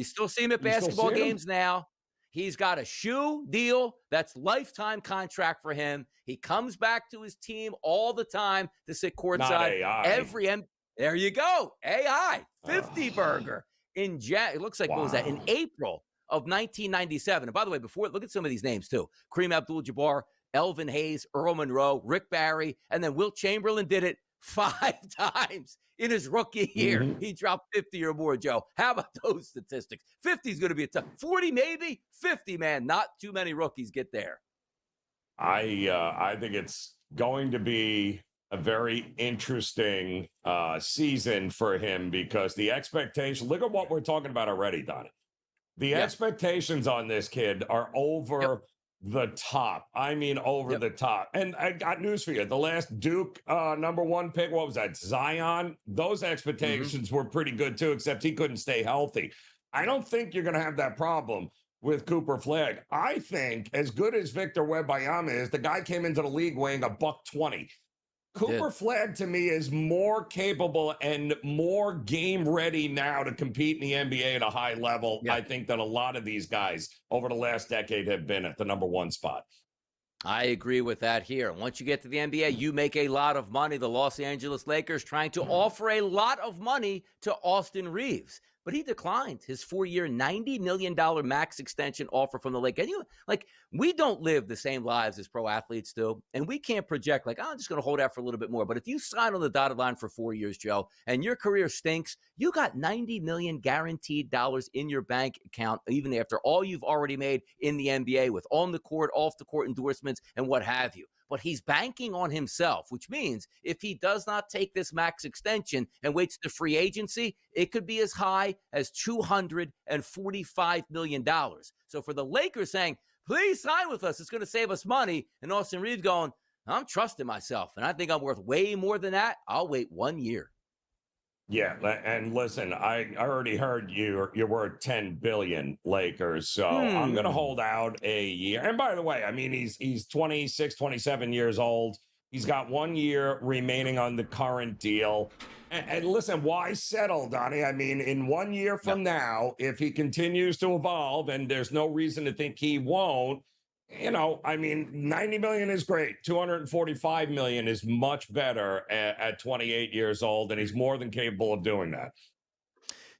still see him at basketball games now. He's got a shoe deal that's lifetime contract for him. He comes back to his team all the time to sit courtside. There you go. AI, 50 Burger. It looks like, what was that? In April of 1997. And by the way, look at some of these names too. Kareem Abdul-Jabbar, Elvin Hayes, Earl Monroe, Rick Barry, and then Wilt Chamberlain did it 5 times in his rookie year. He dropped 50 or more, Joe. How about those statistics? 50 is going to be a tough. 40 maybe, 50, man. Not too many rookies get there. I think it's going to be a very interesting season for him because the expectation, look at what we're talking about already, Donnie. The expectations on this kid are over the top. I mean, over the top. And I got news for you. The last Duke number 1 pick, what was that? Zion. Those expectations were pretty good too, except he couldn't stay healthy. I don't think you're going to have that problem with Cooper Flagg. I think as good as Victor Wembanyama is, the guy came into the league weighing $120. Cooper Flagg, to me, is more capable and more game ready now to compete in the NBA at a high level, I think, than a lot of these guys over the last decade have been at the number one spot. I agree with that here. Once you get to the NBA, you make a lot of money. The Los Angeles Lakers trying to offer a lot of money to Austin Reeves, but he declined his 4-year, $90 million max extension offer from the Lakers. And we don't live the same lives as pro athletes do, and we can't project like, I'm just going to hold out for a little bit more. But if you sign on the dotted line for 4 years, Joe, and your career stinks, you got $90 million guaranteed dollars in your bank account, even after all you've already made in the NBA with on the court, off the court endorsements, and what have you. But he's banking on himself, which means if he does not take this max extension and waits to free agency, it could be as high as $245 million. So for the Lakers saying, please sign with us, it's going to save us money, and Austin Reeves going, I'm trusting myself, and I think I'm worth way more than that. I'll wait 1 year. Yeah, and listen, I already heard you're worth $10 billion, Lakers. So I'm going to hold out a year. And by the way, I mean, he's 26, 27 years old. He's got 1 year remaining on the current deal. And listen, why settle, Donnie? I mean, in 1 year from now, if he continues to evolve, and there's no reason to think he won't, I mean, 90 million is great. 245 million is much better at 28 years old, and he's more than capable of doing that.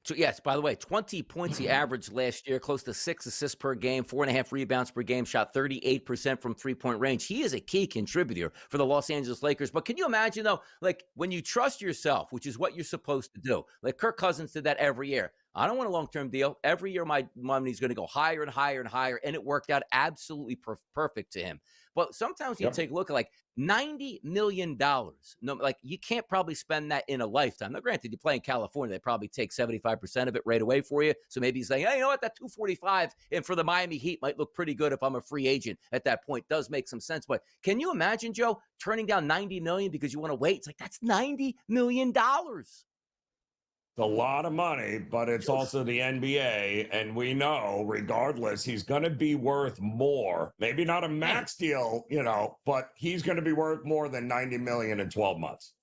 So, yes, by the way, 20 points he averaged last year, close to 6 assists per game, 4.5 rebounds per game, shot 38% from three-point range. He is a key contributor for the Los Angeles Lakers. But can you imagine, though, like when you trust yourself, which is what you're supposed to do, like Kirk Cousins did that every year. I don't want a long-term deal. Every year my money's going to go higher and higher and higher, and it worked out absolutely perfect to him. But sometimes you take a look at like $90 million. No, like you can't probably spend that in a lifetime. Now, granted, you play in California, they probably take 75% of it right away for you. So maybe he's saying, hey, you know what, that 245 and for the Miami Heat might look pretty good if I'm a free agent at that point. Does make some sense. But can you imagine, Joe, turning down $90 million because you want to wait? It's like, that's $90 million. A lot of money, but it's also the NBA, and we know, regardless, he's going to be worth more. Maybe not a max deal, but he's going to be worth more than 90 million in 12 months.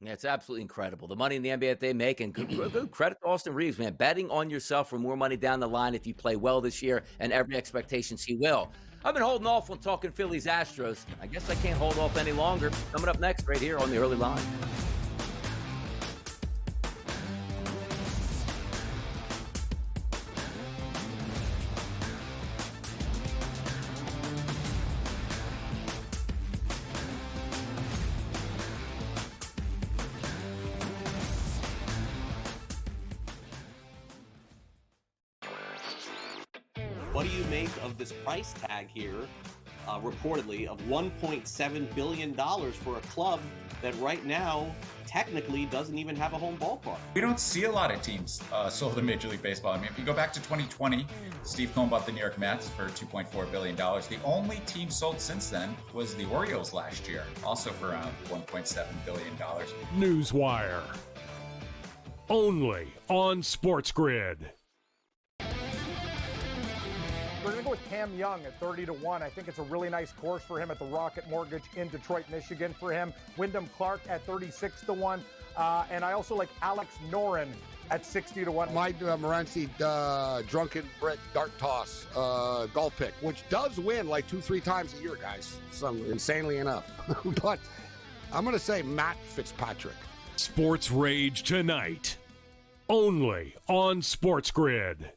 Yeah, it's absolutely incredible. The money in the NBA that they make, and good credit to Austin Reeves, man. Betting on yourself for more money down the line if you play well this year, and every expectations he will. I've been holding off on talking Phillies Astros. I guess I can't hold off any longer. Coming up next right here on the Early Line. What do you make of this price tag here, reportedly, of $1.7 billion for a club that right now technically doesn't even have a home ballpark? We don't see a lot of teams sold in Major League Baseball. I mean, if you go back to 2020, Steve Cohen bought the New York Mets for $2.4 billion. The only team sold since then was the Orioles last year, also for around $1.7 billion. Newswire. Only on SportsGrid. We're going to go with Cam Young at 30-1. I think it's a really nice course for him at the Rocket Mortgage in Detroit, Michigan for him. Wyndham Clark at 36-1. And I also like Alex Noren at 60-1. My Morency drunken Brett dart toss golf pick, which does win like 2-3 times a year, guys. Some insanely enough. But I'm going to say Matt Fitzpatrick. Sports Rage tonight. Only on SportsGrid.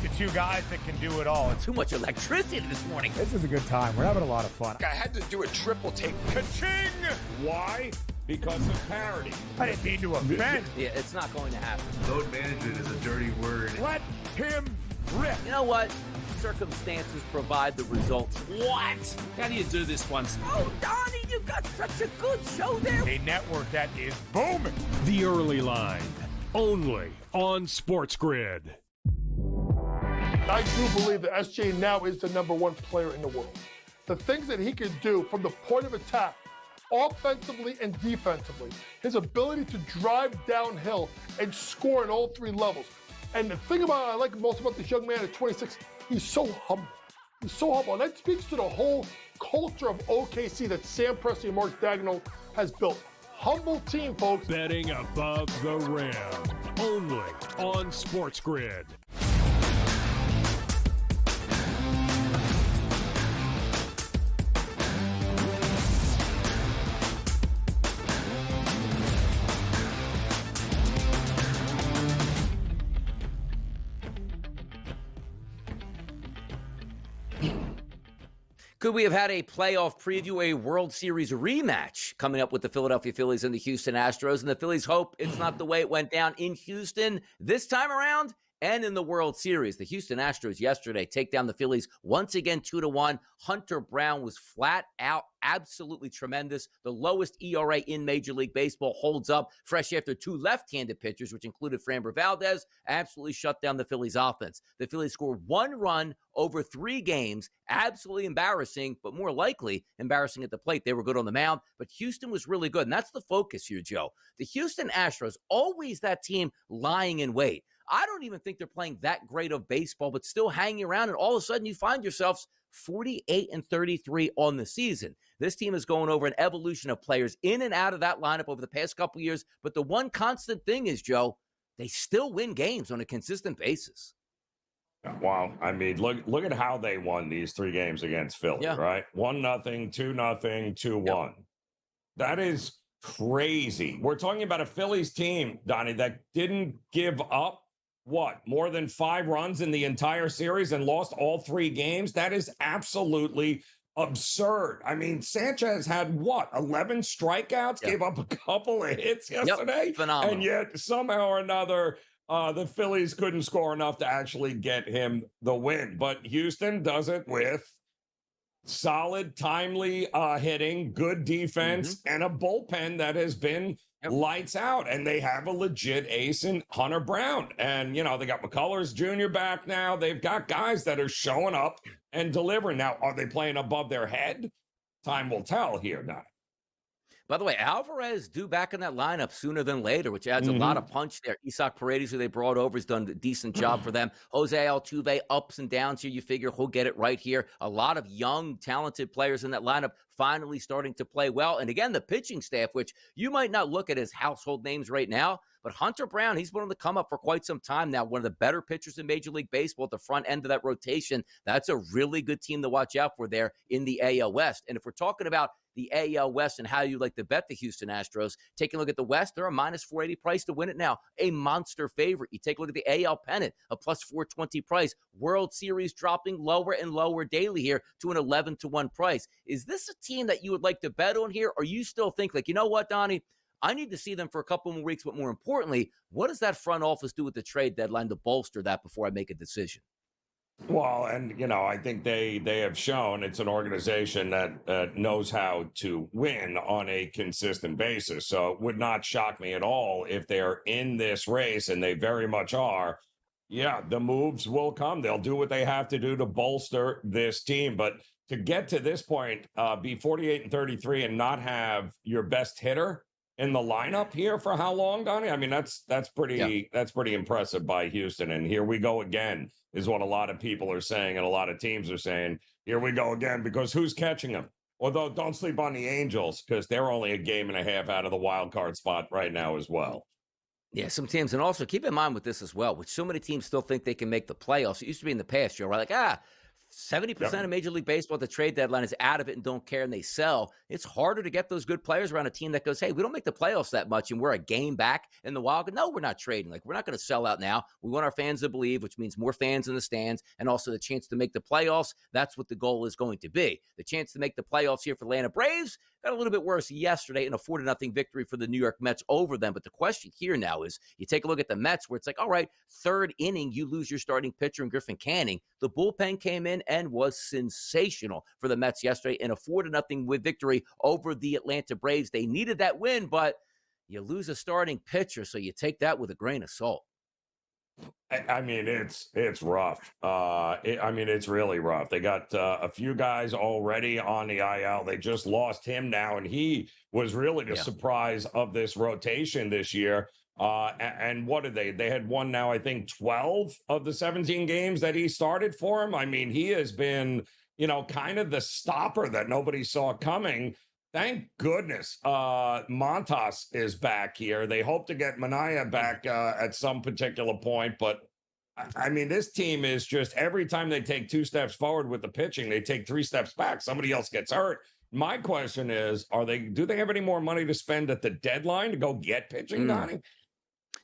The two guys that can do it all. Too much electricity this morning. This is a good time. We're having a lot of fun. I had to do a triple take. Ka-ching! Why? Because of parity. I didn't mean to offend. Yeah, it's not going to happen. Load management is a dirty word. Let him rip. You know what? Circumstances provide the results. What? How do you do this one? Oh, Donnie, you got such a good show there. A network that is booming. The Early Line. Only on SportsGrid. I do believe that SJ now is the #1 player in the world. The things that he can do from the point of attack, offensively and defensively, his ability to drive downhill and score at all three levels. And the thing I like most about this young man at 26, he's so humble. He's so humble. And that speaks to the whole culture of OKC that Sam Presti and Mark Daigneault has built. Humble team, folks. Betting above the rim. Only on SportsGrid. Could we have had a playoff preview, a World Series rematch coming up with the Philadelphia Phillies and the Houston Astros? And the Phillies hope it's not the way it went down in Houston this time around and in the World Series. The Houston Astros yesterday take down the Phillies once again 2-1. Hunter Brown was flat out absolutely tremendous. The lowest ERA in Major League Baseball holds up fresh after two left-handed pitchers, which included Framber Valdez, absolutely shut down the Phillies offense. The Phillies scored one run over 3 games, absolutely embarrassing, but more likely embarrassing at the plate. They were good on the mound, but Houston was really good, and that's the focus here, Joe. The Houston Astros, always that team lying in wait. I don't even think they're playing that great of baseball, but still hanging around, and all of a sudden you find yourselves 48-33 on the season. This team is going over an evolution of players in and out of that lineup over the past couple years, but the one constant thing is, Joe, they still win games on a consistent basis. Wow. I mean, look at how they won these 3 games against Philly, right? 1-0, 2-0, 2-1. That is crazy. We're talking about a Phillies team, Donnie, that didn't give up more than 5 runs in the entire series and lost all 3 games. That is absolutely absurd. I mean, Sanchez had 11 strikeouts, gave up a couple of hits yesterday. Phenomenal. And yet somehow or another, the Phillies couldn't score enough to actually get him the win. But Houston does it with solid, timely hitting, good defense, and a bullpen that has been lights out. And they have a legit ace in Hunter Brown. And, you know, they got McCullers Jr. back now. They've got guys that are showing up and delivering. Now, are they playing above their head? Time will tell here now. By the way, Alvarez due back in that lineup sooner than later, which adds a lot of punch there. Isaac Paredes, who they brought over, has done a decent job for them. Jose Altuve, ups and downs here. You figure he'll get it right here. A lot of young, talented players in that lineup finally starting to play well. And again, the pitching staff, which you might not look at as household names right now, but Hunter Brown, he's been on the come up for quite some time now. One of the better pitchers in Major League Baseball at the front end of that rotation. That's a really good team to watch out for there in the AL West. And if we're talking about the AL West and how you like to bet the Houston Astros, take a look at the West. They're a minus 480 price to win it now. A monster favorite. You take a look at the AL pennant, a plus 420 price. World Series dropping lower and lower daily here to an 11-1 price. Is this a team that you would like to bet on here? Or you still think like, you know what, Donnie? I need to see them for a couple more weeks, but more importantly, what does that front office do with the trade deadline to bolster that before I make a decision? Well, and, you know, I think they have shown it's an organization that knows how to win on a consistent basis. So it would not shock me at all if they're in this race, and they very much are. Yeah, the moves will come. They'll do what they have to do to bolster this team. But to get to this point, be 48-33 and not have your best hitter in the lineup here for how long, Donnie? I mean, that's pretty impressive by Houston. And here we go again, is what a lot of people are saying, and a lot of teams are saying, here we go again, because who's catching them? Although don't sleep on the Angels, because they're only a game and a half out of the wild card spot right now as well. Yeah, some teams, and also keep in mind with this as well, which so many teams still think they can make the playoffs. It used to be in the past, you're right? Like, 70% of Major League Baseball at the trade deadline is out of it and don't care, and they sell. It's harder to get those good players around a team that goes, hey, we don't make the playoffs that much, and we're a game back in the wild. No, we're not trading. Like, we're not going to sell out now. We want our fans to believe, which means more fans in the stands, and also the chance to make the playoffs. That's what the goal is going to be. The chance to make the playoffs here for Atlanta Braves got a little bit worse yesterday in a 4-0 victory for the New York Mets over them. But the question here now is, you take a look at the Mets, where it's like, all right, 3rd inning, you lose your starting pitcher in Griffin Canning. The bullpen came in and was sensational for the Mets yesterday in a 4-0 victory over the Atlanta Braves. They needed that win, but you lose a starting pitcher, so you take that with a grain of salt. I mean, it's rough. It's really rough. They got a few guys already on the IL. They just lost him now, and he was really the surprise of this rotation this year. And what did they? They had won now, I think, 12 of the 17 games that he started for him. I mean, he has been, kind of the stopper that nobody saw coming. Thank goodness Montas is back here. They hope to get Mania back at some particular point. But, I mean, this team is just every time they take 2 steps forward with the pitching, they take 3 steps back. Somebody else gets hurt. My question is, do they have any more money to spend at the deadline to go get pitching, Donnie?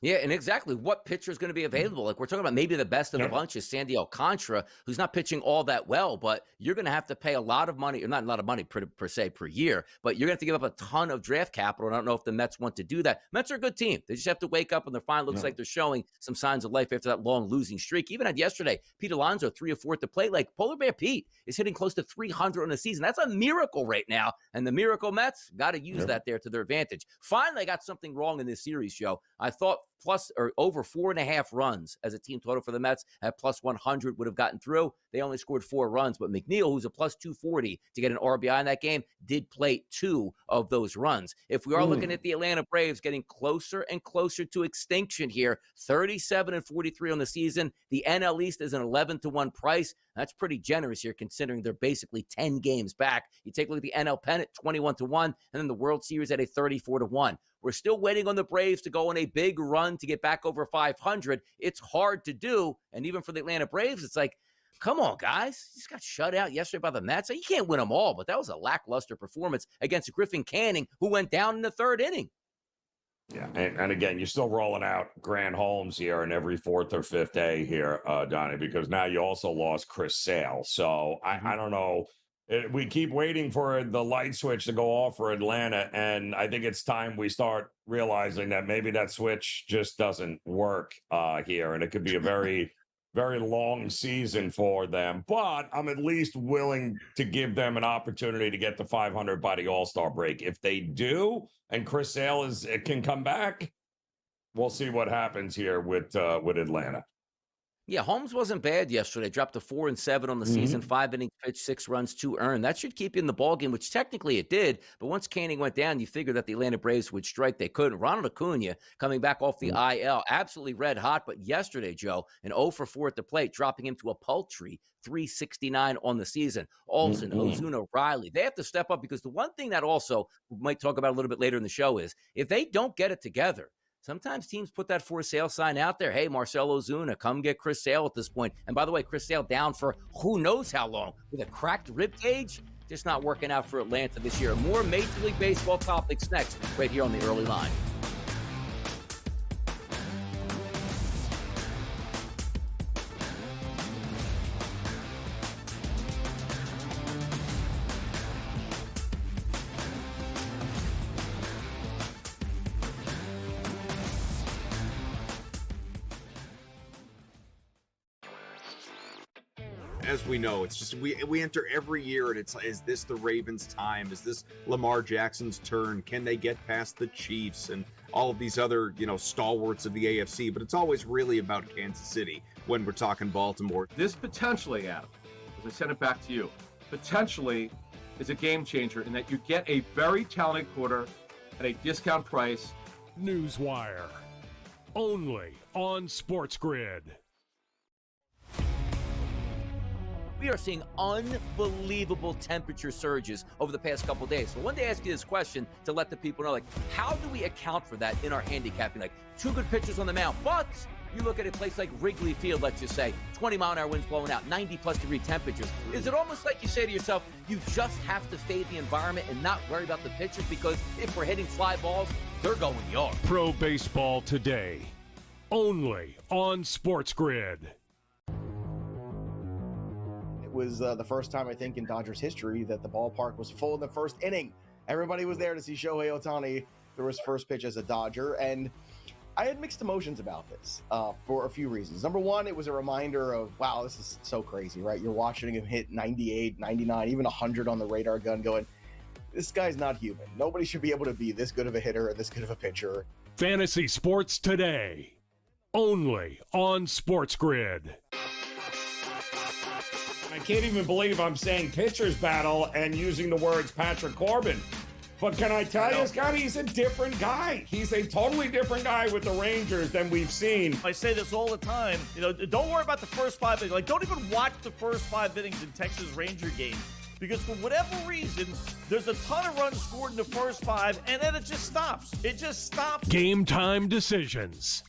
Yeah, and exactly what pitcher is going to be available. Like we're talking about maybe the best of the bunch is Sandy Alcantara, who's not pitching all that well, but you're going to have to pay a lot of money, or not a lot of money per se per year, but you're going to have to give up a ton of draft capital. I don't know if the Mets want to do that. Mets are a good team. They just have to wake up and their fine looks like they're showing some signs of life after that long losing streak. Even at yesterday, Pete Alonso, 3 or 4 at the plate. Like Polar Bear Pete is hitting close to 300 on the season. That's a miracle right now. And the Miracle Mets got to use that there to their advantage. Finally, I got something wrong in this series, Joe. I thought plus or over 4.5 runs as a team total for the Mets at plus 100 would have gotten through. They only scored 4 runs, but McNeil, who's a plus 240 to get an RBI in that game, did play 2 of those runs. If we are looking at the Atlanta Braves getting closer and closer to extinction here, 37-43 on the season. The NL East is an 11-1 price. That's pretty generous here considering they're basically 10 games back. You take a look at the NL pennant, 21-1, and then the World Series at a 34-1. We're still waiting on the Braves to go on a big run to get back over 500. It's hard to do. And even for the Atlanta Braves, it's like, come on, guys. You just got shut out yesterday by the Mets. You can't win them all, but that was a lackluster performance against Griffin Canning, who went down in the 3rd inning. Yeah, and again, you're still rolling out Grant Holmes here in every 4th or 5th day here, Donnie, because now you also lost Chris Sale. So I don't know. We keep waiting for the light switch to go off for Atlanta, and I think it's time we start realizing that maybe that switch just doesn't work here, and it could be a very, very long season for them. But I'm at least willing to give them an opportunity to get to 500 by the All-Star break. If they do, and Chris Sale can come back, we'll see what happens here with Atlanta. Yeah, Holmes wasn't bad yesterday. Dropped to 4-7 on the season, 5 innings pitched, 6 runs, 2 earned. That should keep you in the ballgame, which technically it did. But once Canning went down, you figured that the Atlanta Braves would strike. They couldn't. Ronald Acuna coming back off the IL, absolutely red hot. But yesterday, Joe, an 0-for-4 at the plate, dropping him to a paltry 369 on the season. Olsen, Ozuna, Riley, they have to step up because the one thing that also we might talk about a little bit later in the show is if they don't get it together, sometimes teams put that for sale sign out there. Hey, Marcell Ozuna, come get Chris Sale at this point. And by the way, Chris Sale down for who knows how long with a cracked rib cage. Just not working out for Atlanta this year. More Major League Baseball topics next, right here on the Early Line. As we know, it's just we enter every year and it's, is this the Ravens' time? Is this Lamar Jackson's turn? Can they get past the Chiefs and all of these other, stalwarts of the AFC? But it's always really about Kansas City when we're talking Baltimore. This potentially, Adam, as I send it back to you, potentially is a game changer in that you get a very talented quarter at a discount price. Newswire, only on SportsGrid. We are seeing unbelievable temperature surges over the past couple days. So I wanted to ask you this question to let the people know, how do we account for that in our handicapping? 2 good pitchers on the mound, but you look at a place like Wrigley Field, let's just say, 20-mile-an-hour winds blowing out, 90-plus degree temperatures. Is it almost like you say to yourself, you just have to fade the environment and not worry about the pitchers? Because if we're hitting fly balls, they're going yard. Pro Baseball Today, only on SportsGrid. Was the first time, I think, in Dodgers history that the ballpark was full in the 1st inning. Everybody was there to see Shohei Ohtani throw his first pitch as a Dodger, and I had mixed emotions about this for a few reasons. Number one, it was a reminder of, wow, this is so crazy, right? You're watching him hit 98, 99, even 100 on the radar gun going, this guy's not human. Nobody should be able to be this good of a hitter and this good of a pitcher. Fantasy Sports Today, only on SportsGrid. I can't even believe I'm saying pitcher's battle and using the words Patrick Corbin. But can I tell you, Scott, he's a different guy. He's a totally different guy with the Rangers than we've seen. I say this all the time. Don't worry about the first 5 innings. Like, don't even watch the first 5 innings in Texas Ranger games. Because for whatever reason, there's a ton of runs scored in the first 5, and then it just stops. It just stops. Game time decisions.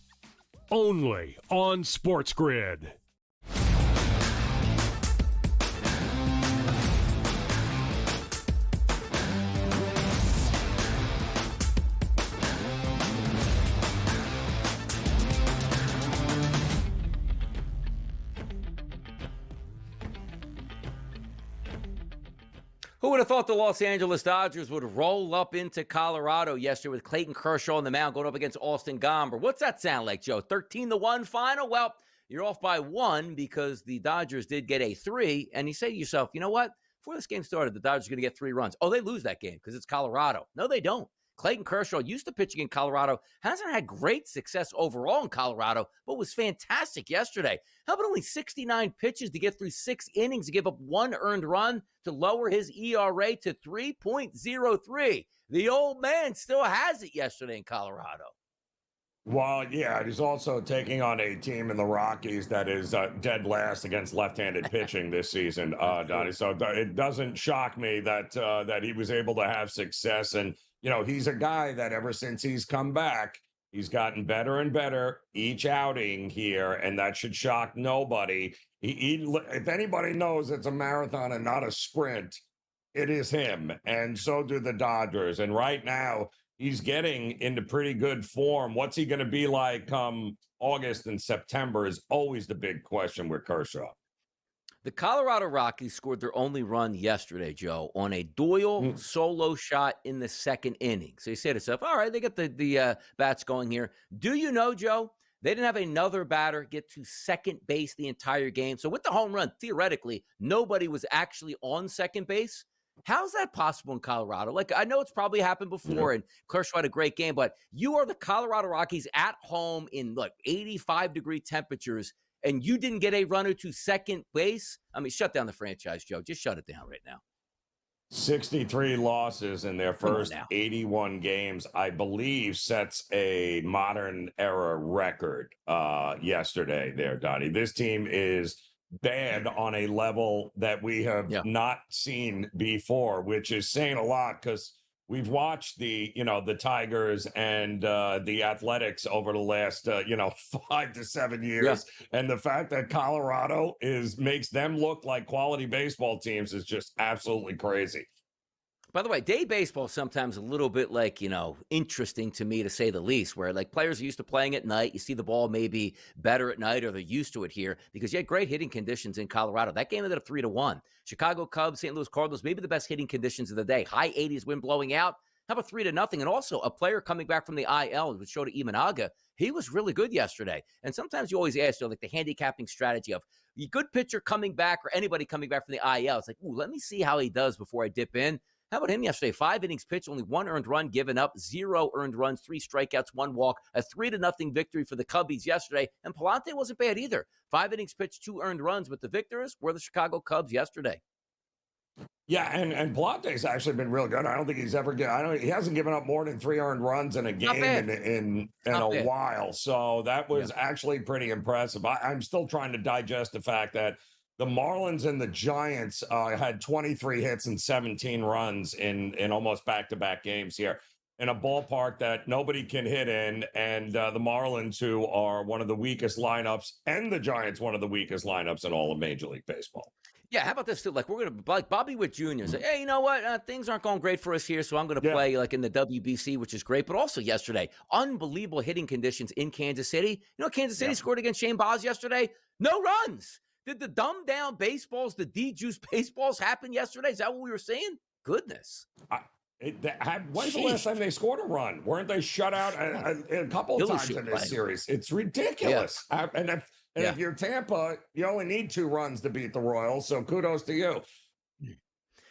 Only on SportsGrid. Who would have thought the Los Angeles Dodgers would roll up into Colorado yesterday with Clayton Kershaw on the mound going up against Austin Gomber? What's that sound like, Joe? 13-1 final? Well, you're off by 1 because the Dodgers did get a 3, and you say to yourself, you know what? Before this game started, the Dodgers are going to get 3 runs. Oh, they lose that game because it's Colorado. No, they don't. Clayton Kershaw used to pitching in Colorado, hasn't had great success overall in Colorado, but was fantastic yesterday. How about only 69 pitches to get through 6 innings to give up 1 earned run to lower his ERA to 3.03? The old man still has it yesterday in Colorado. Well, yeah, he's also taking on a team in the Rockies that is dead last against left-handed pitching this season, Donnie. So it doesn't shock me that he was able to have success. And, he's a guy that ever since he's come back, he's gotten better and better each outing here, and that should shock nobody. If anybody knows it's a marathon and not a sprint, it is him, and so do the Dodgers. And right now, he's getting into pretty good form. What's he going to be like come August and September is always the big question with Kershaw. The Colorado Rockies scored their only run yesterday, Joe, on a Doyle solo shot in the 2nd inning. So you say to yourself, all right, they get the bats going here. Do you know, Joe, they didn't have another batter get to second base the entire game. So with the home run, theoretically, nobody was actually on second base. How's that possible in Colorado? Like, I know it's probably happened before, and Kershaw had a great game, but you are the Colorado Rockies at home in, 85-degree temperatures, and you didn't get a runner to second base? I mean, shut down the franchise, Joe. Just shut it down right now. 63 losses in their first 81 games, I believe, sets a modern era record yesterday there, Donnie. This team is bad on a level that we have not seen before, which is saying a lot because we've watched the Tigers and the Athletics over the last 5 to 7 years, and the fact that Colorado makes them look like quality baseball teams is just absolutely crazy. By the way, day baseball is sometimes a little bit interesting to me, to say the least, where players are used to playing at night. You see the ball maybe better at night, or they're used to it here because you had great hitting conditions in Colorado. That game ended up 3-1. Chicago Cubs, St. Louis Cardinals, maybe the best hitting conditions of the day. High 80s, wind blowing out. How about 3-0? And also a player coming back from the IL, which showed to Imanaga. He was really good yesterday. And sometimes you always ask, the handicapping strategy of a good pitcher coming back or anybody coming back from the IL. It's let me see how he does before I dip in. How about him yesterday? 5 innings pitched, only 1 earned run given up, 0 earned runs, 3 strikeouts, 1 walk, a 3-0 victory for the Cubbies yesterday. And Palante wasn't bad either. 5 innings pitched, 2 earned runs, but the victors were the Chicago Cubs yesterday. Yeah, and Palante's actually been real good. I don't think he's ever he hasn't given up more than 3 earned runs in a game in a while. So that was actually pretty impressive. I'm still trying to digest the fact that the Marlins and the Giants had 23 hits and 17 runs in almost back-to-back games here in a ballpark that nobody can hit in, and the Marlins, who are one of the weakest lineups, and the Giants, one of the weakest lineups in all of Major League Baseball. Yeah, how about this too? We're going to, Bobby Witt Jr. say, hey, you know what? Things aren't going great for us here, so I'm going to play in the WBC, which is great. But also yesterday, unbelievable hitting conditions in Kansas City. Kansas City scored against Shane Baz yesterday. No runs. Did the dumbed-down baseballs, the de-juice baseballs happen yesterday? Is that what we were saying? Goodness. When's the last time they scored a run? Weren't they shut out a couple of times in this series? It's ridiculous. Yeah. And if you're Tampa, you only need 2 runs to beat the Royals, so kudos to you.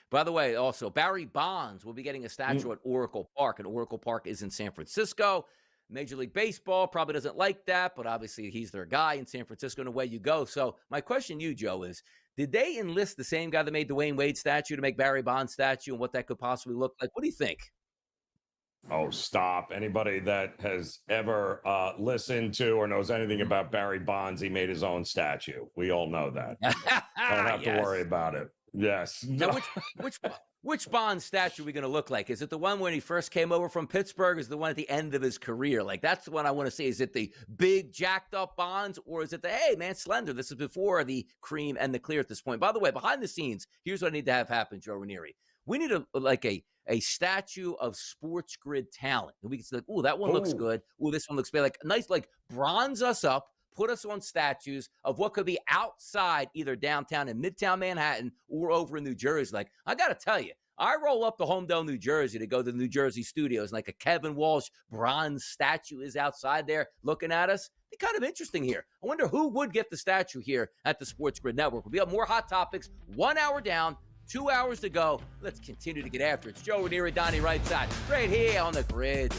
By the way, also, Barry Bonds will be getting a statue at Oracle Park, and Oracle Park is in San Francisco. Major League Baseball probably doesn't like that, but obviously he's their guy in San Francisco, and away you go. So my question to you, Joe, is did they enlist the same guy that made Dwayne Wade statue to make Barry Bonds statue, and what that could possibly look like? What do you think? Oh, stop. Anybody that has ever listened to or knows anything about Barry Bonds, he made his own statue. We all know that. Don't have to worry about it. Yes. Now, which Bonds statue are we going to look like? Is it the one when he first came over from Pittsburgh? Or is it the one at the end of his career? Like, that's the one I want to see. Is it the big, jacked up Bonds? Or is it the, hey, man, slender? This is before the cream and the clear at this point. By the way, behind the scenes, here's what I need to have happen, Joe Ranieri. We need a statue of SportsGrid talent. And we can say, like, oh, that one looks good. Oh, this one looks bad. Like, nice, like, bronze us up. Put us on statues of what could be outside either downtown in Midtown Manhattan or over in New Jersey. Like, I got to tell you, I roll up to Homedale, New Jersey to go to the New Jersey studios, and like a Kevin Walsh bronze statue is outside there looking at us. It'd be kind of interesting here. I wonder who would get the statue here at the SportsGrid Network. We'll be up more hot topics, 1 hour down, 2 hours to go. Let's continue to get after it. It's Joe Ranieri, Donnie Right Side, right here on the grid.